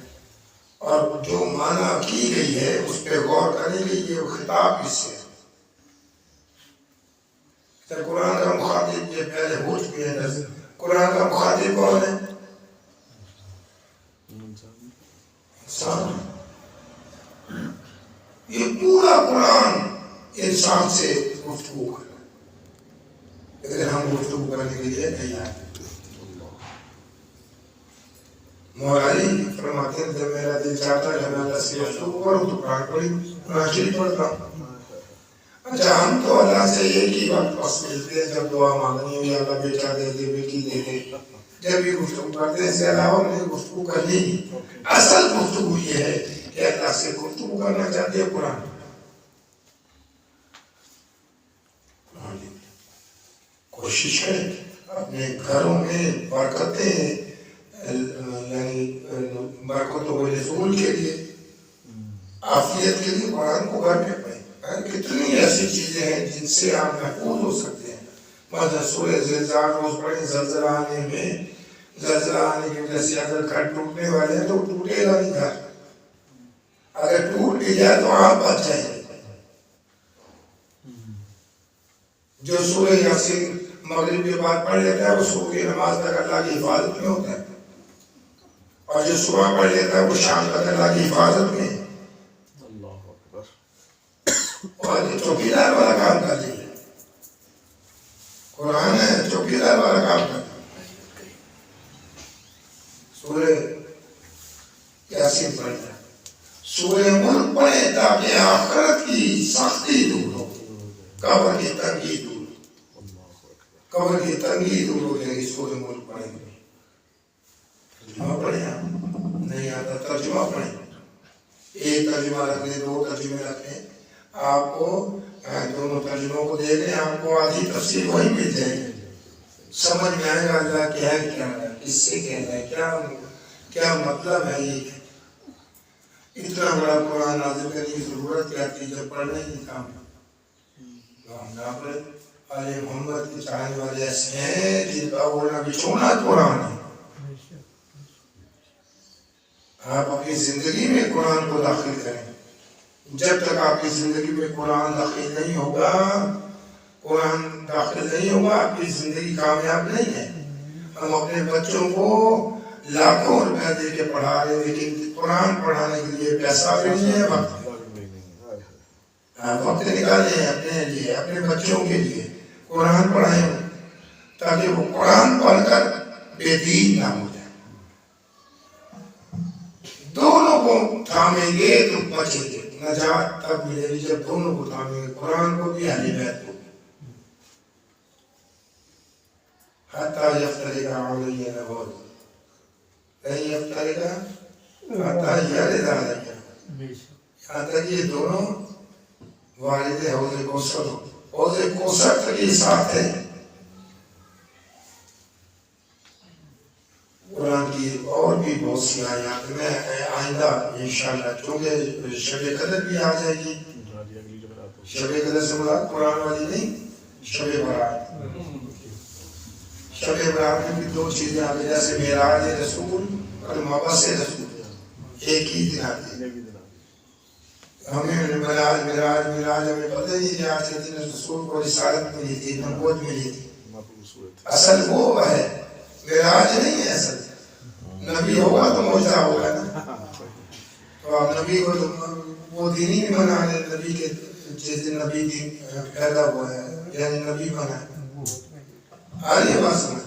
اور جو معنی کی گئی ہے اس پہ غور کریں کہ یہ خطاب کس سے ہے۔ قرآن کا مخاطب یہ پہلے ہو چکے ہیں، قرآن کا مخاطب کون ہے؟ انسان. یہ پورا قرآن انسان سے گفتگو کر رہا ہے، لیکن ہم گفتگو کرنے کے لیے تیار ہیں. مولانا فرماتے ہیں جب میرا دل چاہتا ہے کہ میں اللہ سے گفتگو کروں تو قرآن پڑھی، قرآن شریف پڑھتا ہوں. اچھا ہم تو اللہ سے ایک ہی وقت بس ملتے ہیں جب دعا مانگنی ہو، یا اللہ بیٹا دے دے بیٹی دے دے، جب یہ گفتگو کرتے ہیں. اس کے علاوہ مجھے گفتگو کرنی نہیں. اصل گفتگو یہ ہے کہ اللہ سے گفتگو کرنا چاہتے ہیں قرآن. کوشش کریں اپنے گھروں میں برکتیں، یعنی برکتوں کے نزول کے لیے، عافیت کے لیے قرآن کو گھر میں پڑھیں. کتنی ایسی چیزیں ہیں جن سے آپ محفوظ ہو سکتے ہیں. مثلا سورہ زلزال روز پڑھیں. زلزلہ آنے میں، زلزلہ آنے کی وجہ سے اگر گھر ٹوٹنے والے ہیں تو ٹوٹے گا نہیں گھر. اگر ٹوٹ بھی جائے تو آپ بچ جائیں گے. جو سورہ یاسین مغرب کے بعد پڑھ لیتا ہے وہ صبح کی نماز تک اللہ کی حفاظت میں ہوتا ہے، اور جو صبح پڑھ لیتا ہے وہ شام تک اللہ کی حفاظت میں. اور یہ چوکیدار والا کام کر دیا. قرآن ہے چوکیدار والا کام کر دیا. سورہ یاسین پڑھنا، سورہ ملک پڑھیں تاکہ آخرت کی سختی دور ہو، قبر کی تنگی دور ہو. قبر کی تنگی دور ہو جائے گی سورہ ملک پڑھیں گے. ترجمہ پڑھیں آپ نہیں آتا ترجمہ پڑھیں. ایک ترجمہ رکھ لیں، دو ترجمے رکھ لیں. آپ کو دونوں ترجموں کو دیکھ لیں، آپ کو آدھی تفسیر وہی مل جائے گی. سمجھ میں آئے گا اللہ کیا ہے، کیا ہے، کس سے کہنا ہے، کیا مطلب ہے. یہ اتنا بڑا قرآن نازل کرنے کی ضرورت کیا تھی جب پڑھنا ہی کام ہم نہ پڑھے. آل محمد کے چاہنے والے ایسے ہیں جن کا بولنا بچھونا قرآن ہے. آپ اپنی زندگی میں قرآن کو داخل کریں. جب تک آپ کی زندگی میں قرآن داخل نہیں ہوگا، قرآن داخل نہیں ہوگا، آپ کی زندگی کامیاب نہیں ہے. ہم اپنے بچوں کو لاکھوں روپے دے کے پڑھا رہے ہیں، لیکن قرآن پڑھانے کے لیے پیسہ بھی نہیں ہے، وقت نکالیں اپنے لیے، اپنے بچوں کے لیے قرآن پڑھائیں تاکہ وہ قرآن پڑھ کر بے دین نہ ہو جائے. دونوں کو تھامیں گے تو بچیں گے. نجات تب ملے گی جب دونوں کو تھامیں گے، قرآن کو بھی اہل بیت کو. حتیٰ یفترق علی نبوت نہیں یفترق حتیٰ یرد علی، یہاں تک یہ دونوں والد حوض کوثر ہو. حوض کوثر تک یہ ساتھ ہے. قرآن کی اور بھی بہت سی آیات میں آئندہ انشاءاللہ، چونکہ شب قدر بھی آ جائے گی. شب قدر سے مراد قرآن والی نہیں، شب برات. شب برات میں بھی دو چیزیں آ گئی، جیسے معراج رسول اور مبعث رسول ایک ہی دن آتی ہے. ہمیں معراج ہمیں پتہ نہیں کہ آج کے دن رسول کو رسالت ملی تھی، نبوت ملی تھی. اصل وہ ہے، معراج نہیں ہے. اصل نبی ہوگا تو معجزہ ہوگا نا. تو آپ نبی کو وہ دن ہی منا لیں، نبی کے جس دن نبی دن پیدا ہوا ہے، یعنی نبی بنا ہے. آئیے بات سمجھ.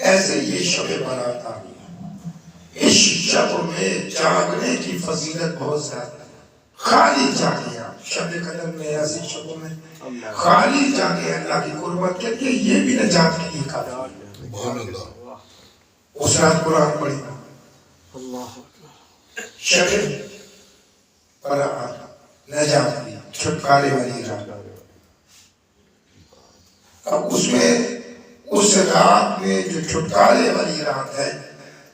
ایسے یہ شب برات آ گئی. اس شب میں جاگنے کی فضیلت بہت زیادہ ہے. خالی جاگے آپ شب قدر میں، ایسی شبوں میں خالی جاگے اللہ کی قربت کے لیے، یہ بھی نجات کے لیے کافی ہے. اس رات قرآن پڑھی شب برات، نجات کی چھٹکارے والی رات. اب اس میں، اس رات میں جو چھٹکارے والی رات ہے،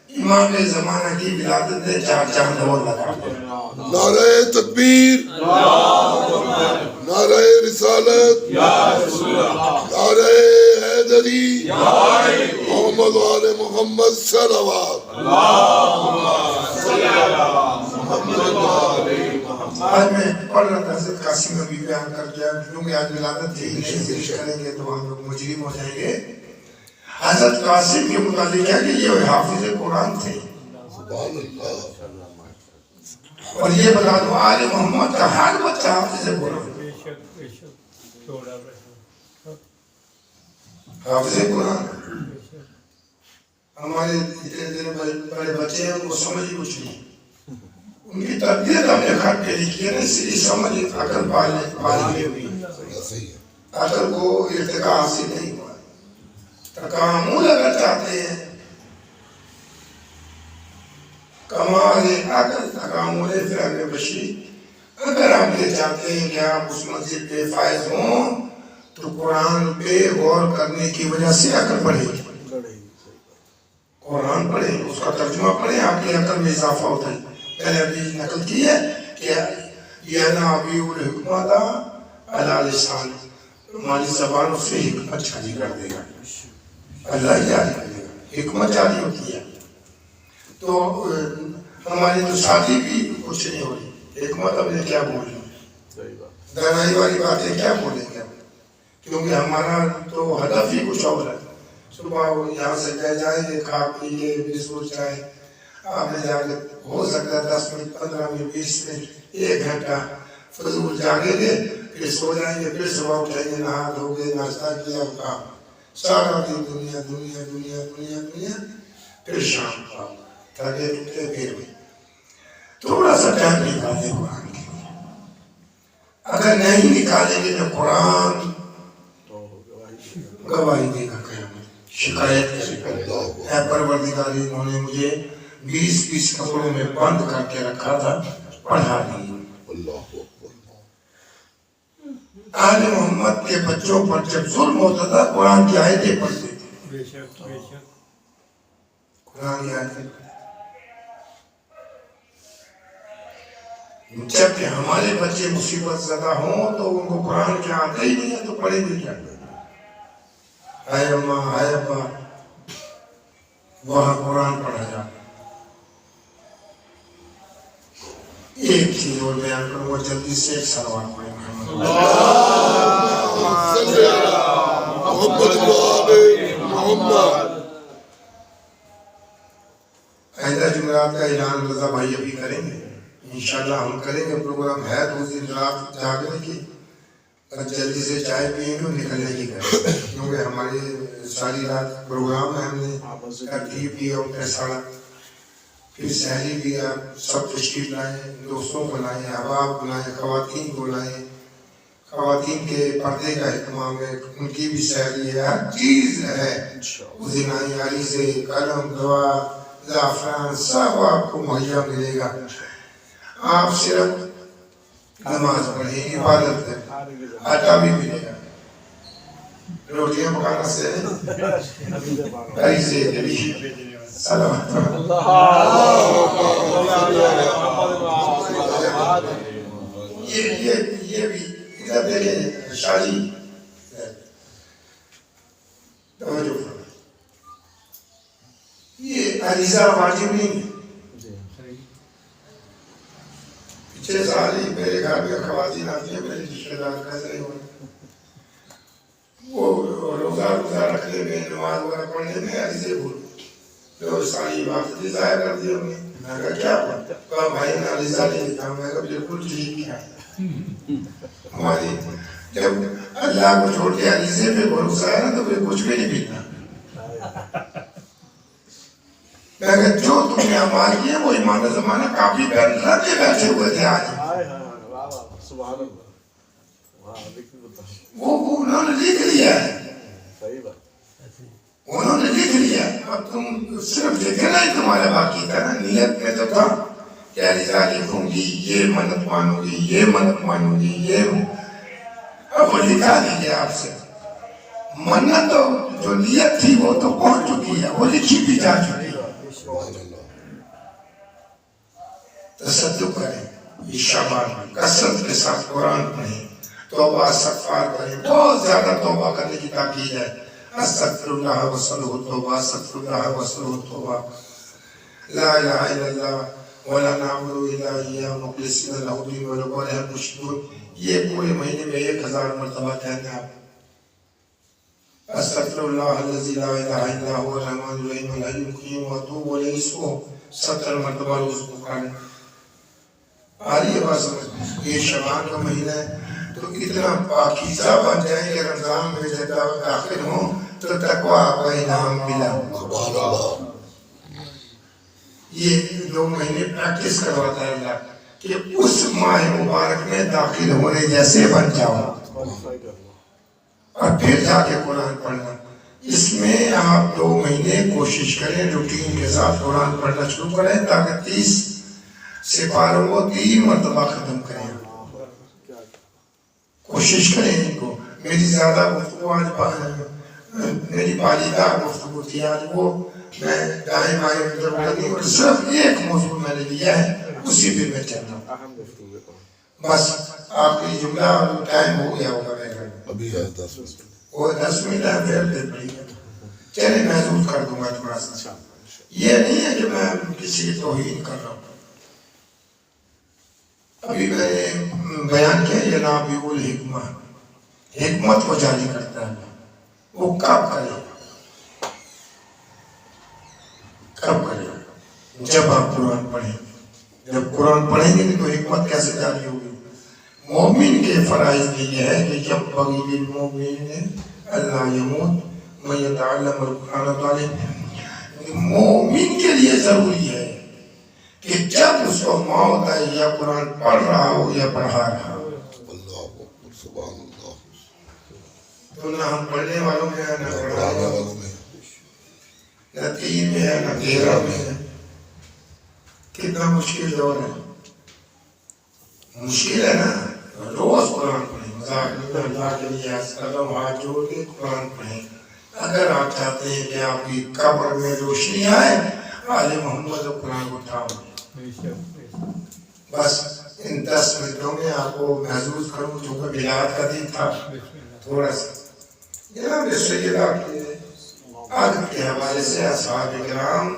امام زمانہ کی ولادت نے چار چاند اور لگا دیا.
نعرہ تکبیر، نعرہ رسالت، نعرہ حیدری، محمد و آل محمد صلوات.
آج میں پڑھ رہا تھا حضرت قاسم نبی بیان کر کے، کیونکہ آج ولادت تھی، نہیں ذکر کریں گے تو ہم لوگ مجرم ہو جائیں گے. حضرت قاسم کے متعلق ہے کہ یہ حافظ قرآن تھے.
سبحان اللہ.
اور یہ بتا دو آل محمد کا ہر بچہ حافظ قرآن. حافظ قرآن. ہمارے اتنے بڑے بچے ہیں ان کو سمجھ ہی کچھ نہیں. ان کی تربیت ہم نے خط پہ لکھی ہے نا، اس لیے سمجھ عقل پالی ہوئی.
صحیح ہے.
عقل کو ارتقا حاصل نہیں ہوا. تکامل اگر چاہتے ہیں، کمال عقل تکامل فعل بشری، اگر آپ یہ چاہتے ہیں کہ آپ اس منزل پہ فائز ہوں تو قرآن پہ غور کرنے کی وجہ سے عقل بڑھے گی. قرآن پڑھیں، اس کا ترجمہ پڑھیں، آپ کی عقل میں اضافہ ہوتا ہے. پہلے ابھی نقل کی ہے کہ یہ نبی الحکمت علی لسان، ہماری زبانوں سے حکمت جاری کر دے گا. اللہ جاری کرے گا، حکمت جاری ہوتی ہے. تو ہماری تو شادی بھی کچھ نہیں ہو رہی، حکمت اب نے کیا بولنا، دانائی والی باتیں کیا بولیں گے، کیونکہ ہمارا تو ہدف ہی کچھ اور ہے. صبح یہاں سے گئے جائیں گے، کھا پی کے بسکٹ چائے، آپ نے جا کے ہو سکتا ہے 10 منٹ 15 منٹ 20 منٹ 1 گھنٹہ فضول جاگے گے، پھر سو جائیں گے، پھر صبح اٹھیں گے، نہا دھو گے، ناشتہ کیا، کام سارا دن دنیا دنیا دنیا دنیا دنیا، پھر شام کا تھکے ٹوٹے پھر بھی تھوڑا سا ٹائم نکالیں قرآن کے لیے. اگر نہیں نکالیں گے تو قرآن گواہی دے گا قیامت، شکایت کرے گا، اے پروردگار انہوں نے مجھے 20 کپڑوں میں بند کر کے رکھا تھا، پڑھا نہیں.
اللہ اکبر.
آل محمد کے بچوں پر جب ظلم ہوتا تھا قرآن کی آیتیں پڑھتے تھے. قرآن کی آیتیں جب کہ ہمارے بچے مصیبت زدہ ہوں تو ان کو قرآن کے آتے ہی نہیں ہے تو پڑھیں گے کیا؟ اے اماں اے ابا، وہاں قرآن پڑھا جا. ایک چیز اور بیان کروں گا جلدی سے، ایک سلوات پڑھیں محمد
صلی اللہ محمد وآل محمد.
آئندہ جمعرات کا اعلان رضا بھائی ابھی کریں گے، انشاءاللہ ہم کریں گے. پروگرام ہے 2 دن رات جاگنے کی، جلدی سے چائے پئیں گے اور نکلنے کی کریں، کیونکہ ہماری ساری رات پروگرام ہے. ہم نے ترتیب کیا، اٹھے ساڑھا، پھر سحری دیا، سب تشریف لائیں، دوستوں کو لائیں، احباب کو لائیں، خواتین کو لائیں. خواتین کے پردے کا اہتمام ہے، ان کی بھی سحری ہے، ہر چیز ہے. اس دن آئیں، عریضے، قلم، دوا، زعفران سب آپ کو مہیا ملے گا. آپ صرف نماز پڑھیں، عبادت کریں، آٹا بھی ملے گا. روٹیاں پکانا سے عریضے دلی سلام. یہ بھی ادھر دیکھیں شادی توجہ فرمائیں، یہ عریضہ واجب نہیں ہے. پچھلے سال ہی میرے گھر میں خواتین آتی ہیں، میرے رشتے دار کیسے ہو وہ روزہ رکھنے میں، نماز وغیرہ پڑھنے میں عریضے بھول تو ساری عبادت ضائع کر دی ہم نے. میں کہا کیا ہوا؟ کہا بھائی نے عریضہ نہیں لکھا. میں کہا بالکل ٹھیک ہے. ہماری جب اللہ کو چھوڑ کے عریضے پہ بھروسہ ہے نا تو پھر کچھ بھی نہیں ملتا. میں کہا جو تم نے عمال کیے وہ ایمان زمانہ کافی رکھ کے بیٹھے ہوئے تھے آج. وہ انہوں نے لکھ لیا ہے، انہوں نے لکھ لیا. اب تم صرف لکھنا ہی تمہارا باقی تھا نا. نیت میں تو تھا کہ عریضہ لکھوں گی، یہ منت مانوں گی، یہ منت مانوں گی، یہ. اب وہ لکھا دیجیے آپ سے. منت تو جو نیت تھی وہ تو پہنچ چکی ہے، وہ لکھی بھی جا چکی ہے. تصدق کریں، یہ شعبان کثرت کے ساتھ قرآن پڑھیں، توبہ استغفار کریں. بہت زیادہ توبہ کرنے کی تاکید ہے. استغفر اللہ وصلہ توبہ، استغفر اللہ وصلہ توبہ، لا الہ الا اللہ ولا نعبد الا اياه مخلصین له الدین ولو كره المشركون. یہ پورے مہینے میں 1000 مرتبہ کہتے ہیں آپ. استغفر اللہ الذی لا الہ الا هو الرحمن الرحیم الحی القیوم واتوب الیہ، اس کو 70 مرتبہ روز پکاریں۔ آ رہی ہے بات سمجھ؟ یہ شعبان کا مہینہ ہے تو اتنا پاکیزہ بن جائیں کہ رمضان میں جب داخل ہوں تو تقویٰ کا انعام ملا۔
سبحان اللہ۔
یہ 2 مہینے پریکٹس کرواتا ہے اللہ کہ اس ماہ مبارک میں داخل ہونے جیسے بن جاؤ، اور پھر جا کے قرآن پڑھنا۔ اس میں آپ 2 مہینے کوشش کریں روٹین کے ساتھ قرآن پڑھنا شروع کریں تاکہ 30 سپاروں کو 3 مرتبہ ختم کریں۔ کوشش کریں ان کو۔ میری زیادہ گفتگو آج میری بالیدار گفتگو تھی آج، وہ میں دائیں بائیں ادھر ادھر نہیں، اور صرف ایک موضوع میں نے لیا ہے، اسی پہ میں چل رہا ہوں۔ بس آخری جملہ ٹائم ہو گیا ہوگا میرے گھر میں،
ابھی ہے 10 منٹ،
وہ 10 منٹ ہے، پھر دیر پڑی ہے، چلے محسوس کر دوں گا تھوڑا سا۔ یہ نہیں ہے کہ میں کسی کی توہین کر رہا ہوں۔ ابھی میں نے بیان کیا یہ نابی الحکمہ، حکمت کو جاری کرتا ہے، وہ کب کرے؟ کب کرے؟ جب آپ قرآن پڑھیں۔ جب قرآن پڑھیں گے تو حکمت کیسے جاری ہوگی؟ مومن کے فرائض میں یہ ہے کہ جب بغی للمومن اللہ یموت من یتعلم القرآن تعلیم، مومن کے لیے ضروری ہے کہ جب اس کو موت آئے یا قرآن پڑھ رہا ہو یا پڑھا رہا ہو۔
اللہ اکبر، سبحان اللہ۔
تو نہ ہم پڑھنے والوں میں ہے، نہ پڑھانے
پڑھانے
والوں
والوں میں
میں، نہ 3 میں ہے، نہ 13 میں ہے۔ کتنا مشکل دور ہے، مشکل ہے نا۔ روز قرآن پڑھیں، مذاق نہیں، اللہ کے لیے قدم ہاتھ جوڑ کے قرآن پڑھیں۔ اگر آپ چاہتے ہیں کہ آپ کی قبر میں روشنی آئے، آل محمد و قرآن کو اٹھاؤ۔ بس ان 10 منٹوں میں آپ کو محسوس کروں، چونکہ میلاد کا دن تھا، تھوڑا سا جناب سیدہ کے عادت کے حوالے سے اصحاب کرام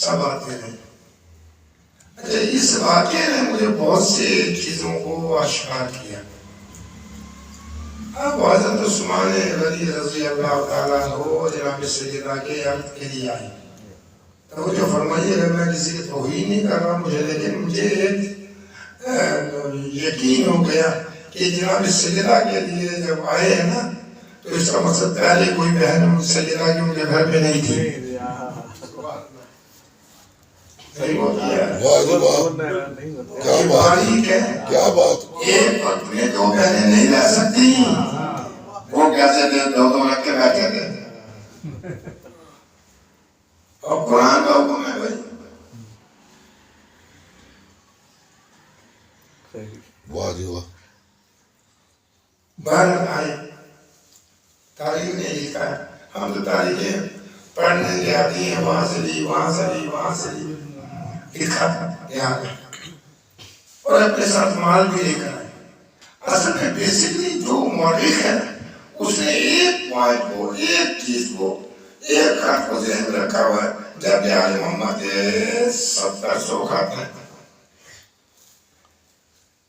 سب آتے رہے۔ اچھا، اس واقعے نے مجھے بہت سی چیزوں کو آشکار کیا۔ اب حضرت عثمان غنی رضی اللہ تعالیٰ عنہ جناب سیدہ کے عرض کے لیے آئے۔ توجہ فرمائیے گا، میں کسی کی توہین نہیں کر رہا مجھے، لیکن مجھے ایک یقین ہو گیا کہ جناب سیدہ کے لیے جب آئے ہیں نا تو اس کا مقصد پہلے کوئی بہن سیدہ کی مجھے گھر میں نہیں تھی۔ نہیں ہوتی ہے،
واہ جی واہ، کیا
یہ
بات ہے،
باریک ہے۔
کیا بات۔
ایک وقت میں 2 بہنیں نہیں رہ سکتی، وہ کیسے تھے؟ 2 رکھ کے بیٹھے تھے، اور قرآن کا حکم ہے بھائی۔
واہ جی واہ۔
باہر آئے، تاریخ نے لکھا ہے، ہم تو تاریخیں پڑھنے کے آتی ہیں، وہاں سے لی، وہاں سے لی، وہاں سے لی، لکھا یہاں پہ، اور اپنے ساتھ مال بھی لے کر آئے۔ اصل میں بیسکلی جو مورخ ہے اس نے ایک پوائنٹ کو، ایک چیز کو، ایک خط کو ذہن میں رکھا ہوا ہے، جب آل محمد 700 خط ہیں۔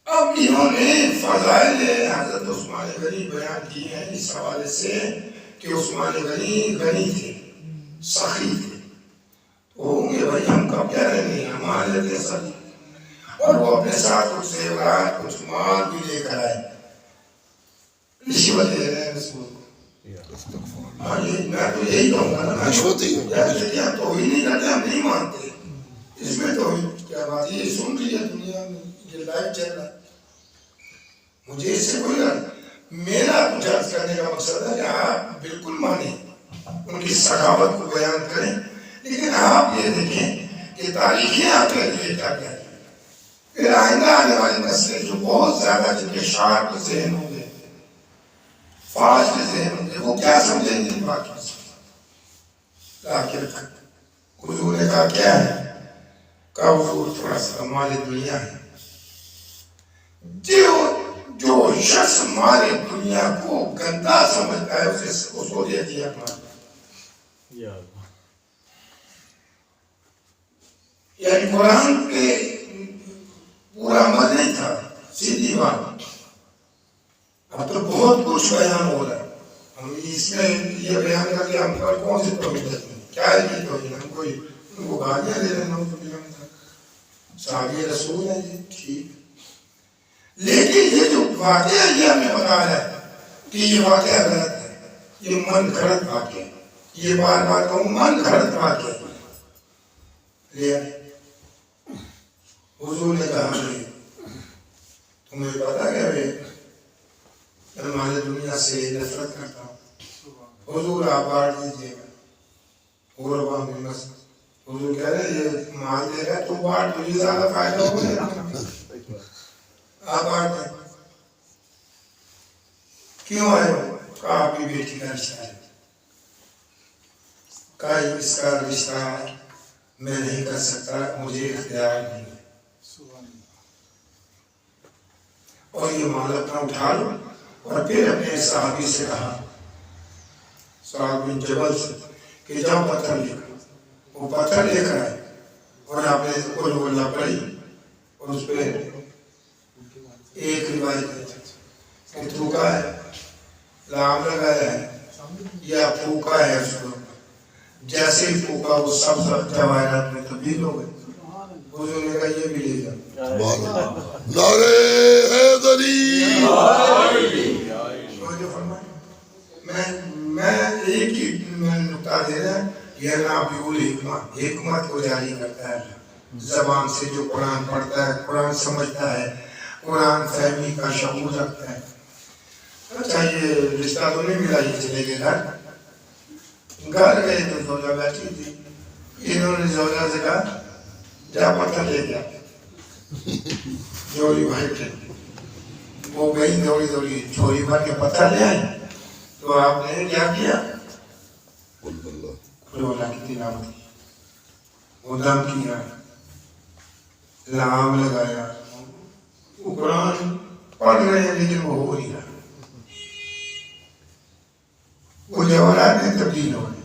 اب انہوں نے فضائل حضرت عثمان غنی بیان کی ہیں اس حوالے سے کہ عثمان غنی غنی تھے، سخی تھے، وہ ہوں گے بھائی، ہم کب کہہ رہے ہیں، ہمارے لیتے سخی، اور وہ اپنے ساتھ کچھ زیورات، کچھ مال بھی لے کر آئے، رشوت دے رہے ہیں رسول کو۔ ہاں جی، میں تو یہی کہوں گا نا،
رشوت ہی
کیا توہین نہیں کرتے، ہم نہیں مانتے اس میں توہین کیا بات ہے؟ یہ سن رہی ہے دنیا میں، یہ لائف چل رہا ہے، مجھے اس سے کوئی میرا کچھ عرض کرنے کا مقصد ہے کہ آپ بالکل مانیں، ان کی سخاوت کو بیان کریں، لیکن آپ یہ دیکھیں کہ تاریخیں آپ کے لیے کیا کہتی ہیں۔ پھر آئندہ آنے والی نسلیں جو بہت زیادہ جن کے شارپ ذہن ہوں گے، فاش کے ذہن ہوں گے، وہ کیا سمجھیں گے ان باتوں سے؟ آخر حضور نے کہا کیا ہے؟ کہا حضور تھوڑا سا مال دنیا ہے، جو شخص مال دنیا کو گندا سمجھتا ہے اس کو دے دیا مال، یعنی قرآن پہ پورا عمل نہیں تھا، سیدھی بات۔ اب تو بہت کچھ بیان ہو رہا ہے، ہم اس میں یہ بیان کر کے ہم پر کون سی توحید ہے؟ کیا ہے یہ توحید؟ ہم کوئی ان کو گالیاں دے رہے ہیں؟ صحابی رسول ہے جی، ٹھیک، لیکن یہ جو واقعہ یہ ہمیں بتا رہا ہے کہ یہ واقعہ غلط ہے، یہ من گھڑت واقعہ ہے، یہ بار بار کہوں من گھڑت واقعہ ہے. لیا حضور نے کہا کہ تمہیں پتا کیا ہے میں ہمارے دنیا سے نفرت کرتا ہوں. حضور آپ بانٹ دیجیے گا، حضور کہہ رہے یہ مال دے گا تو بانٹ، تجھے زیادہ فائدہ ہو گیا، آپ بانٹ دیں. کیوں آئے ہو؟ کہا آپ کی بیٹی کا رشتہ ہے. کہا اس کا رشتہ میں نہیں کر سکتا، مجھے اختیار نہیں ہے، اور یہ مال اپنا اٹھا لو. اور پھر اپنے صحابی سے کہا، صحابی بن جبل سے، کہ جاؤ پتھر لے کر. وہ پتھر لے کر آئے اور آپ نے قل ہو اللہ پڑھی اور اس پہ ایک روایت کہ تھوکا ہے، لام لگایا ہے یا پھوکا ہے اس کو. جیسے ہی پھوکا وہ سب جواہرات میں تبدیل ہو گئے. حضور نے کہا یہ بھی لے جاؤ.
نعرہ حیدری.
میں ایک ہی نکتہ دے رہا ہوں، یہ نابیول حکمت کو جاری کرتا ہے زبان سے. جو قرآن پڑھتا ہے، قرآن سمجھتا ہے، قرآن فہمی کا شعور رکھتا ہے. اچھا یہ رشتہ تو نہیں ملا، یہ چلے گئے گھر گئے تو زوجہ بیٹھی تھی. انہوں نے زوجہ سے کہا جا پتھر لے گیا. جوڑی بھائی تھے وہ گئی دوڑی دوڑی جھولی بھر کے پتھر لے آئی. تو آپ نے کیا کیا؟ اللہ کی تلاوت کی، وہ دم کیا، لام لگایا. وہ قرآن پڑھ رہے ہیں لیکن وہ ہو نہیں رہا. وہ جواہرات میں تبدیل ہو رہے،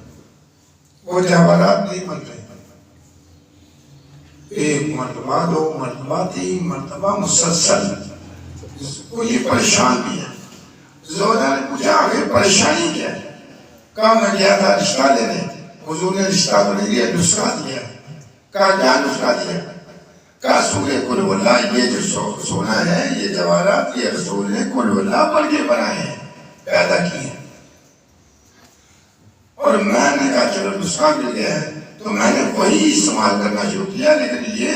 وہ جواہرات نہیں بن رہے. ایک مرتبہ، دو مرتبہ، تین مرتبہ مسلسل. وہ یہ پریشان بھی ہے. زوجہ نے پوچھا آخر پریشانی کیا ہے؟ کہا میں گیا تھا رشتہ لینے، حضور نے رشتہ تو نہیں دیا، نسخہ دیا. کہا کیا نسخہ دیا؟ کہا سورہ قل ہو اللہ، یہ جو سونا ہے یہ جواہرات یہ رسول نے قل ہو اللہ پڑھ کے بنائے ہیں، پیدا کیے ہیں. اور میں نے کہا چلو نسخہ مل گیا ہے تو میں نے وہی استعمال کرنا شروع کیا، لیکن یہ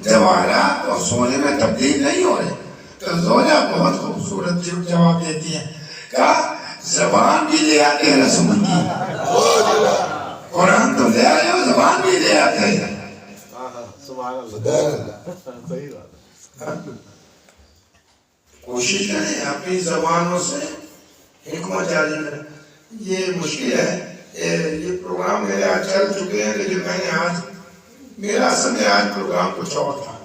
جواہرات اور سونے میں تبدیل نہیں ہو رہے. تو زوجہ بہت خوبصورت جواب دیتی ہے، کہا زبان بھی لے آتے ہیں رسول کی، قرآن تو لے آئے ہو، زبان بھی لے آتے ہیں. کوشش کریں اپنی زبانوں سے حکمت جاری کریں. یہ مشکل ہے. یہ پروگرام میرے آج چل چکے ہیں، لیکن میں نے آج میرا اصل میں آج پروگرام کچھ اور تھا.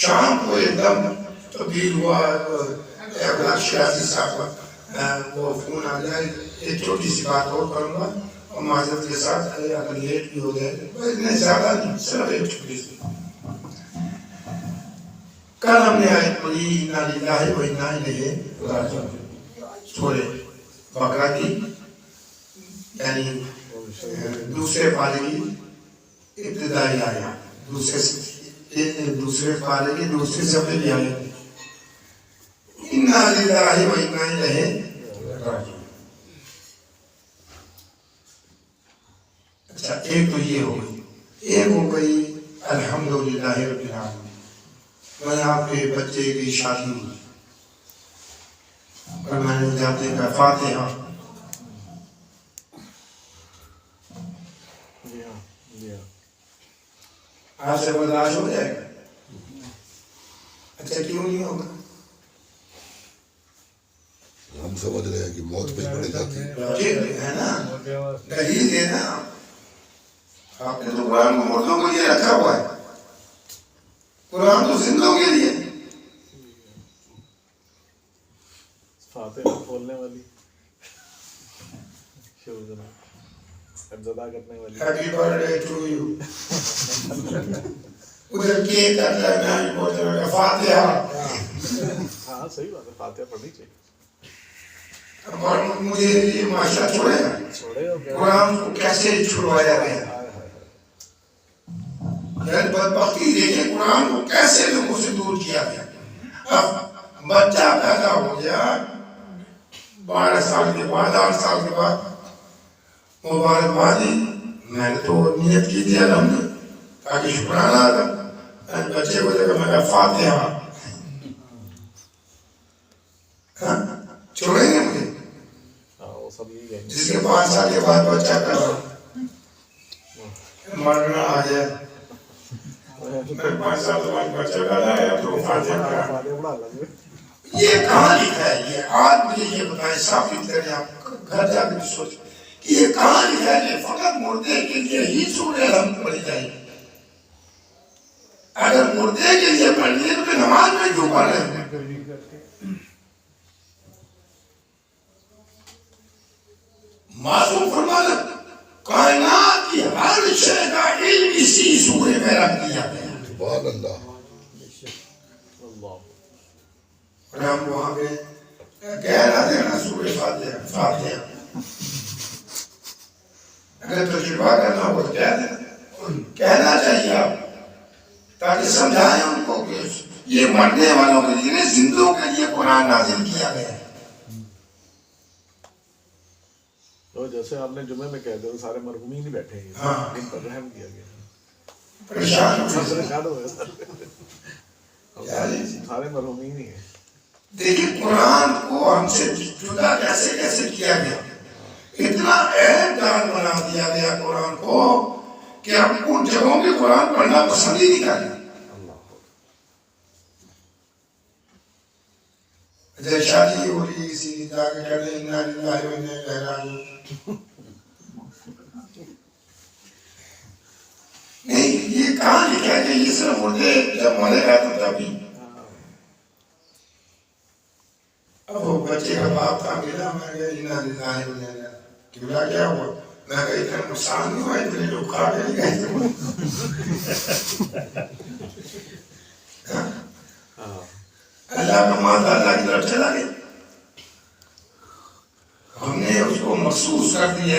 شام کو ایک دم تبدیل ہوا. ابلاغ شیرازی صاحب وہ فون آ جائے. ایک چھوٹی سی بات اور کروں گا اور معذرت کے ساتھ اگر لیٹ بھی ہو جائے، اتنے زیادہ نہیں، صرف ایک چھوٹی سی. کل ہم نے آیت پڑھی انا للہ و انا الیہ راجعون، سورہ بقرہ کی، یعنی دوسرے پارے کی ابتدائی آیات، دوسرے پارے کی دوسری صفحے کی آیت. انا للہ و انا الیہ راجعون. اچھا ایک تو یہ ہو گئی. ایک ہو گئی الحمدللہ رب العالمین. میں یہاں پہ بچے کی شادی ہوئی اور میں نے جاتے کا فاتحہ. آپ سے برداشت ہو جائے گا؟ اچھا کیوں نہیں ہوگا؟
ہم سمجھ رہے ہیں کہ موت پہ پڑے جاتی ہے
نا، دلیل ہے نا. آپ نے تو قرآن کو مردوں کو یہ رکھا ہوا ہے، قرآن تو زندوں کے لیے.
فاتحہ کھولنے والی، شروع جناب ابتدا کرنے والی.
Happy birthday to you. ادھر کیک کٹتا ہے، میں بولتا ہوں فاتحہ.
ہاں صحیح بات ہے، فاتحہ پڑھنی چاہیے.
پڑھوں مجھے یہ معاشرہ چھوڑے گا؟
چھوڑے ہو کیا؟
قرآن کو کیسے چھڑوایا گیا؟ یعنی بدبختی دیکھیں قرآن کو کیسے لوگوں سے دور کیا گیا. اب بچہ پیدا ہو گیا 12 سال کے بعد 8 سال کے بعد مبارکبادی میں نے تو نیت کی تھی الحمد تاکہ شکرانہ آتا بچے کو دیکھا میں کہا فاتحہ چھوڑیں گے مجھے
وہ سب یہی ہے.
جس کے 5 سال کے بعد بچہ پیدا مرنا آ گیا 5 سال کے بعد بچہ پیدا ہے تو فاتحہ یہ کہاں لکھا ہے؟ یہ آج مجھے یہ بتائیں ثابت کریں آپ گھر جا کے سوچ کہ یہ کہاں لکھا ہے کہ فقط مردے کے لیے ہی سورہ الحمد پڑھی جائے. اگر مردے کے لیے پڑھ لیے تو نماز میں کیوں پڑھ رہے ہیں؟ معصوم فرمایا کائنات کی ہر شے کا علم اسی سورے میں رکھ دیا گیا.
سبحان اللہ.
اور ہم وہاں پہ کہہ رہا دینا سورہ فاتحہ اگر تجربہ کرنا ہو تو کہہ دینا کہنا چاہیے آپ تاکہ سمجھائیں ان کو کہ یہ مرنے والوں کے لیے زندوں کے لیے قرآن نازل کیا گیا ہے.
تو جیسے آپ نے جمعے میں کہہ دیا سارے مرحومین ہی بیٹھے ہیں جن پر رحم کیا گیا
پریشان
سارے مرحومین ہی ہیں.
دیکھیں قرآن کو ہم سے جدا کیسے کیسے کیا گیا. اتنا اہم جان بنا دیا گیا قرآن کو کہ ہم ان جگہوں پہ قرآن پڑھنا پسند ہی نہیں کرتے. جب شادی ہو رہی کسی جا کے کہتے ہیں انا للہ و انا الیہ راجعون نہیں یہ کہاں لکھا ہے کہ یہ صرف مردے جب مرے گا تو تبھی. اب وہ بچے کا باپ تھا میرا میں کہا انا للہ و انا الیہ قبلہ کیا ہوا میں کہا اتنا نقصان نہیں ہوا اتنے لوگ کھا کے نہیں گئے اللہ کا مال اللہ کی طرف چلا گیا. ہم نے اس کو مخصوص کر دیا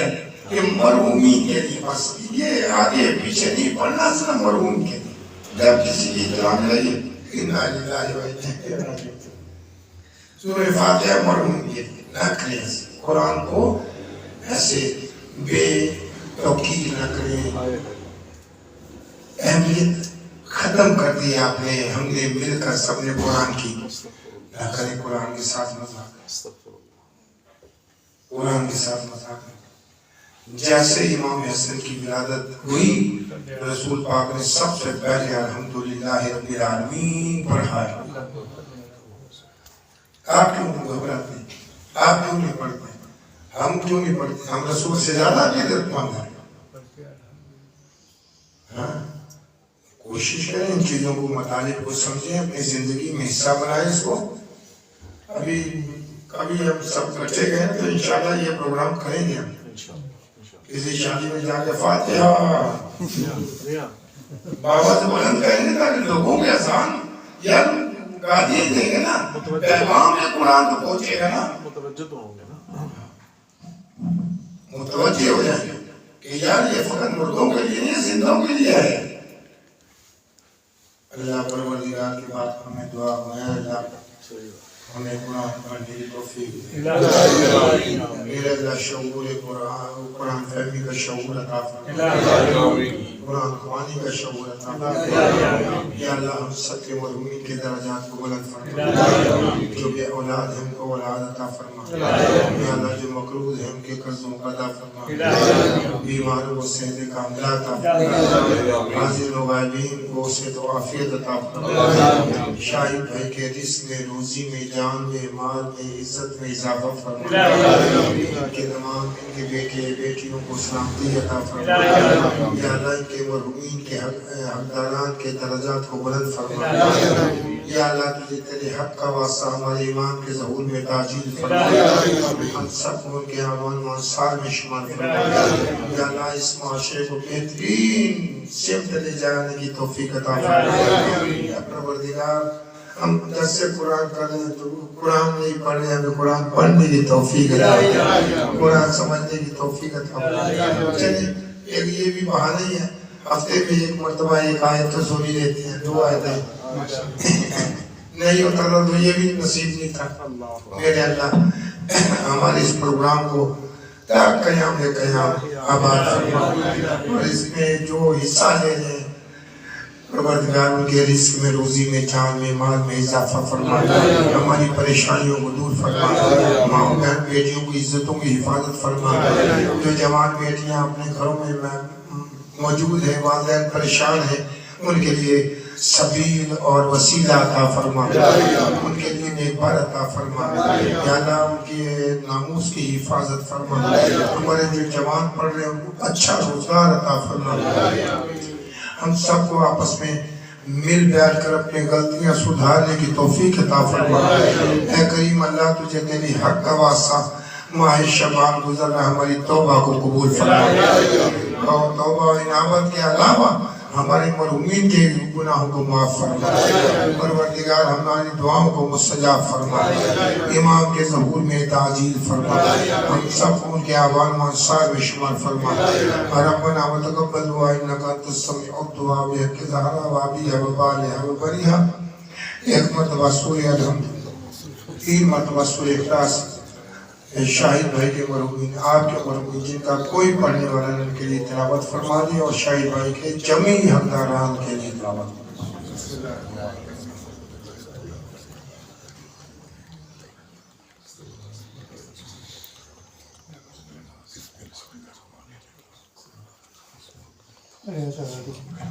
کہ مرحومی کے لیے بس یہ آگے پیچھے نہیں پڑھنا صرف مرحوم کے لیے. جب کسی کی اطلاع ملے انا للہ و انا الیہ راجعون سورہ فاتحہ مرحوم کے لیے نہ کریں. قرآن کو ایسے بے توقیر نہ کریں. اہمیت ختم کر دی آپ نے. ہم نے مل کر سب نے قرآن کی نہ کریں. قرآن کے ساتھ مذاق قرآن کے ساتھ مذاق. جیسے امام حسن کی ولادت ہوئی رسول پاک نے سب سے پہلے الحمدللہ رب العالمین پڑھا ہے. آپ کیوں گھبراتے ہیں؟ آپ کیوں نہیں پڑھتے؟ ہم کیوں نہیں پڑھتے؟ ہم رسول سے زیادہ عقیدت مند ہیں. کوشش کریں ان چیزوں کو مطالب کو سمجھیں اپنی زندگی میں حصہ بنائیں اس کو. ابھی کبھی ہم سب اکٹھے گئے تو انشاءاللہ یہ پروگرام کریں گے. ہم کسی شادی میں جا کے فاتحہ بابا سے بلند کریں گے تاکہ لوگوں کے اذان یا گالیاں دیں گے نا پیغام قرآن کو پہنچے گا نا
متوجہ تو ہوں گے نا
متوجہ ہو جائیں گے کہ یار یہ فقط مردوں کے لیے نہیں زندوں کے لیے ہے. اللہ پروردگار کی بات ہمیں دعا ہے اللہ ہمیں قرآن پڑھنے کی توفیق دے. میرے اللہ شعور قرآن فہمی کا شعور عطا فرما. قرآن خوانی کا شعور عطا فرما. یا اللہ ہم سب کے مرحومین کے درجات کو بلند فرما. جو بے اولاد ہیں ان کو اولاد عطا فرما. یا اللہ جو مقروض ہیں ان کے قرضوں کا عطا فرما. بیماروں کو صحت کاملہ عطا فرما. حاضر و غائبین کو صحت و عافیت عطا فرما. شاہد بھائی کے رزق میں روزی میں جان میں مال میں عزت میں اضافہ فرما. ان کے تمام ان کے بیٹے بیٹیوں کو سلامتی عطا فرما. یا اللہ ان کے مرحومین کے حقداران کے درجات کو بلند فرما. یا اللہ تجھے تیرے حق کا واسطہ ہمارے ایمان کے ظہور میں تاجیل فرما. ہم سب کو ان کے اعوان و انصار میں شمار فرما. یا اللہ اس معاشرے کو بہترین سمت لے جانے کی توفیق عطا فرما. یا پروردگار ہم درس قرآن کر رہے ہیں تو قرآن نہیں پڑھ رہے ہیں تو قرآن پڑھنے کی توفیق عطا فرما، قرآن سمجھنے کی توفیق عطا فرما۔ چلیے ایک یہ بھی بہانہ ہی ہے، ہفتے میں ایک مرتبہ ایک آیت تو سنی لیتے ہیں، 2 آیتیں نہیں ہوتا تھا تو یہ بھی نصیب نہیں تھا۔ میرے اللہ ہمارے اس پروگرام کو تا قیام قیام آباد فرما، اور اس میں جو حصہ لے رہے ہیں پروردگار ان کے رزق میں، روزی میں، جان میں، مال میں اضافہ فرما، ہماری پریشانیوں کو دور فرما، ماں بہن بیٹیوں کی عزتوں کی حفاظت فرما، جو جوان بیٹیاں اپنے گھروں میں موجود ہیں، والدین پریشان ہیں، ان کے لیے سبیل اور وسیلہ عطا فرما، ان کے لیے نیک بار عطا فرما، یا اللہ ان کے ناموس کی حفاظت فرما، ہمارے جو جوان پڑھ رہے ہیں ان کو اچھا روزگار عطا فرما، ہم سب کو آپس میں مل بیٹھ کر اپنے غلطیاں سدھارنے کی توفیق عطا فرما۔ اے کریم اللہ تجھے تیری حق کا واسطہ ماہ شعبان گزر رہا ہماری توبہ کو قبول فرما، اور توبہ و انابت کے علاوہ ہمارے مرحومین کے گناہوں کو معاف فرما، پروردگار ہماری دعاؤں کو مستجاب فرما، امام کے ظہور میں تعجیل فرما، ہم سب کو ان کے آبان و انصار میں شمار فرما۔ ربنا وتقبل دعا انک انت السمیع الدعاء بحق زہرا وابیہ وبالہ وبریہ۔ ایک مرتبہ سورہ الحمد، 3 مرتبہ سورہ اخلاص شاہد بھائی کے مرحومین، آپ کے مرحومین جن کا کوئی پڑھنے والا ان کے لیے تلاوت فرما دی، اور شاہد بھائی کے جمیع حقداران کے لیے تلاوت فرما دی۔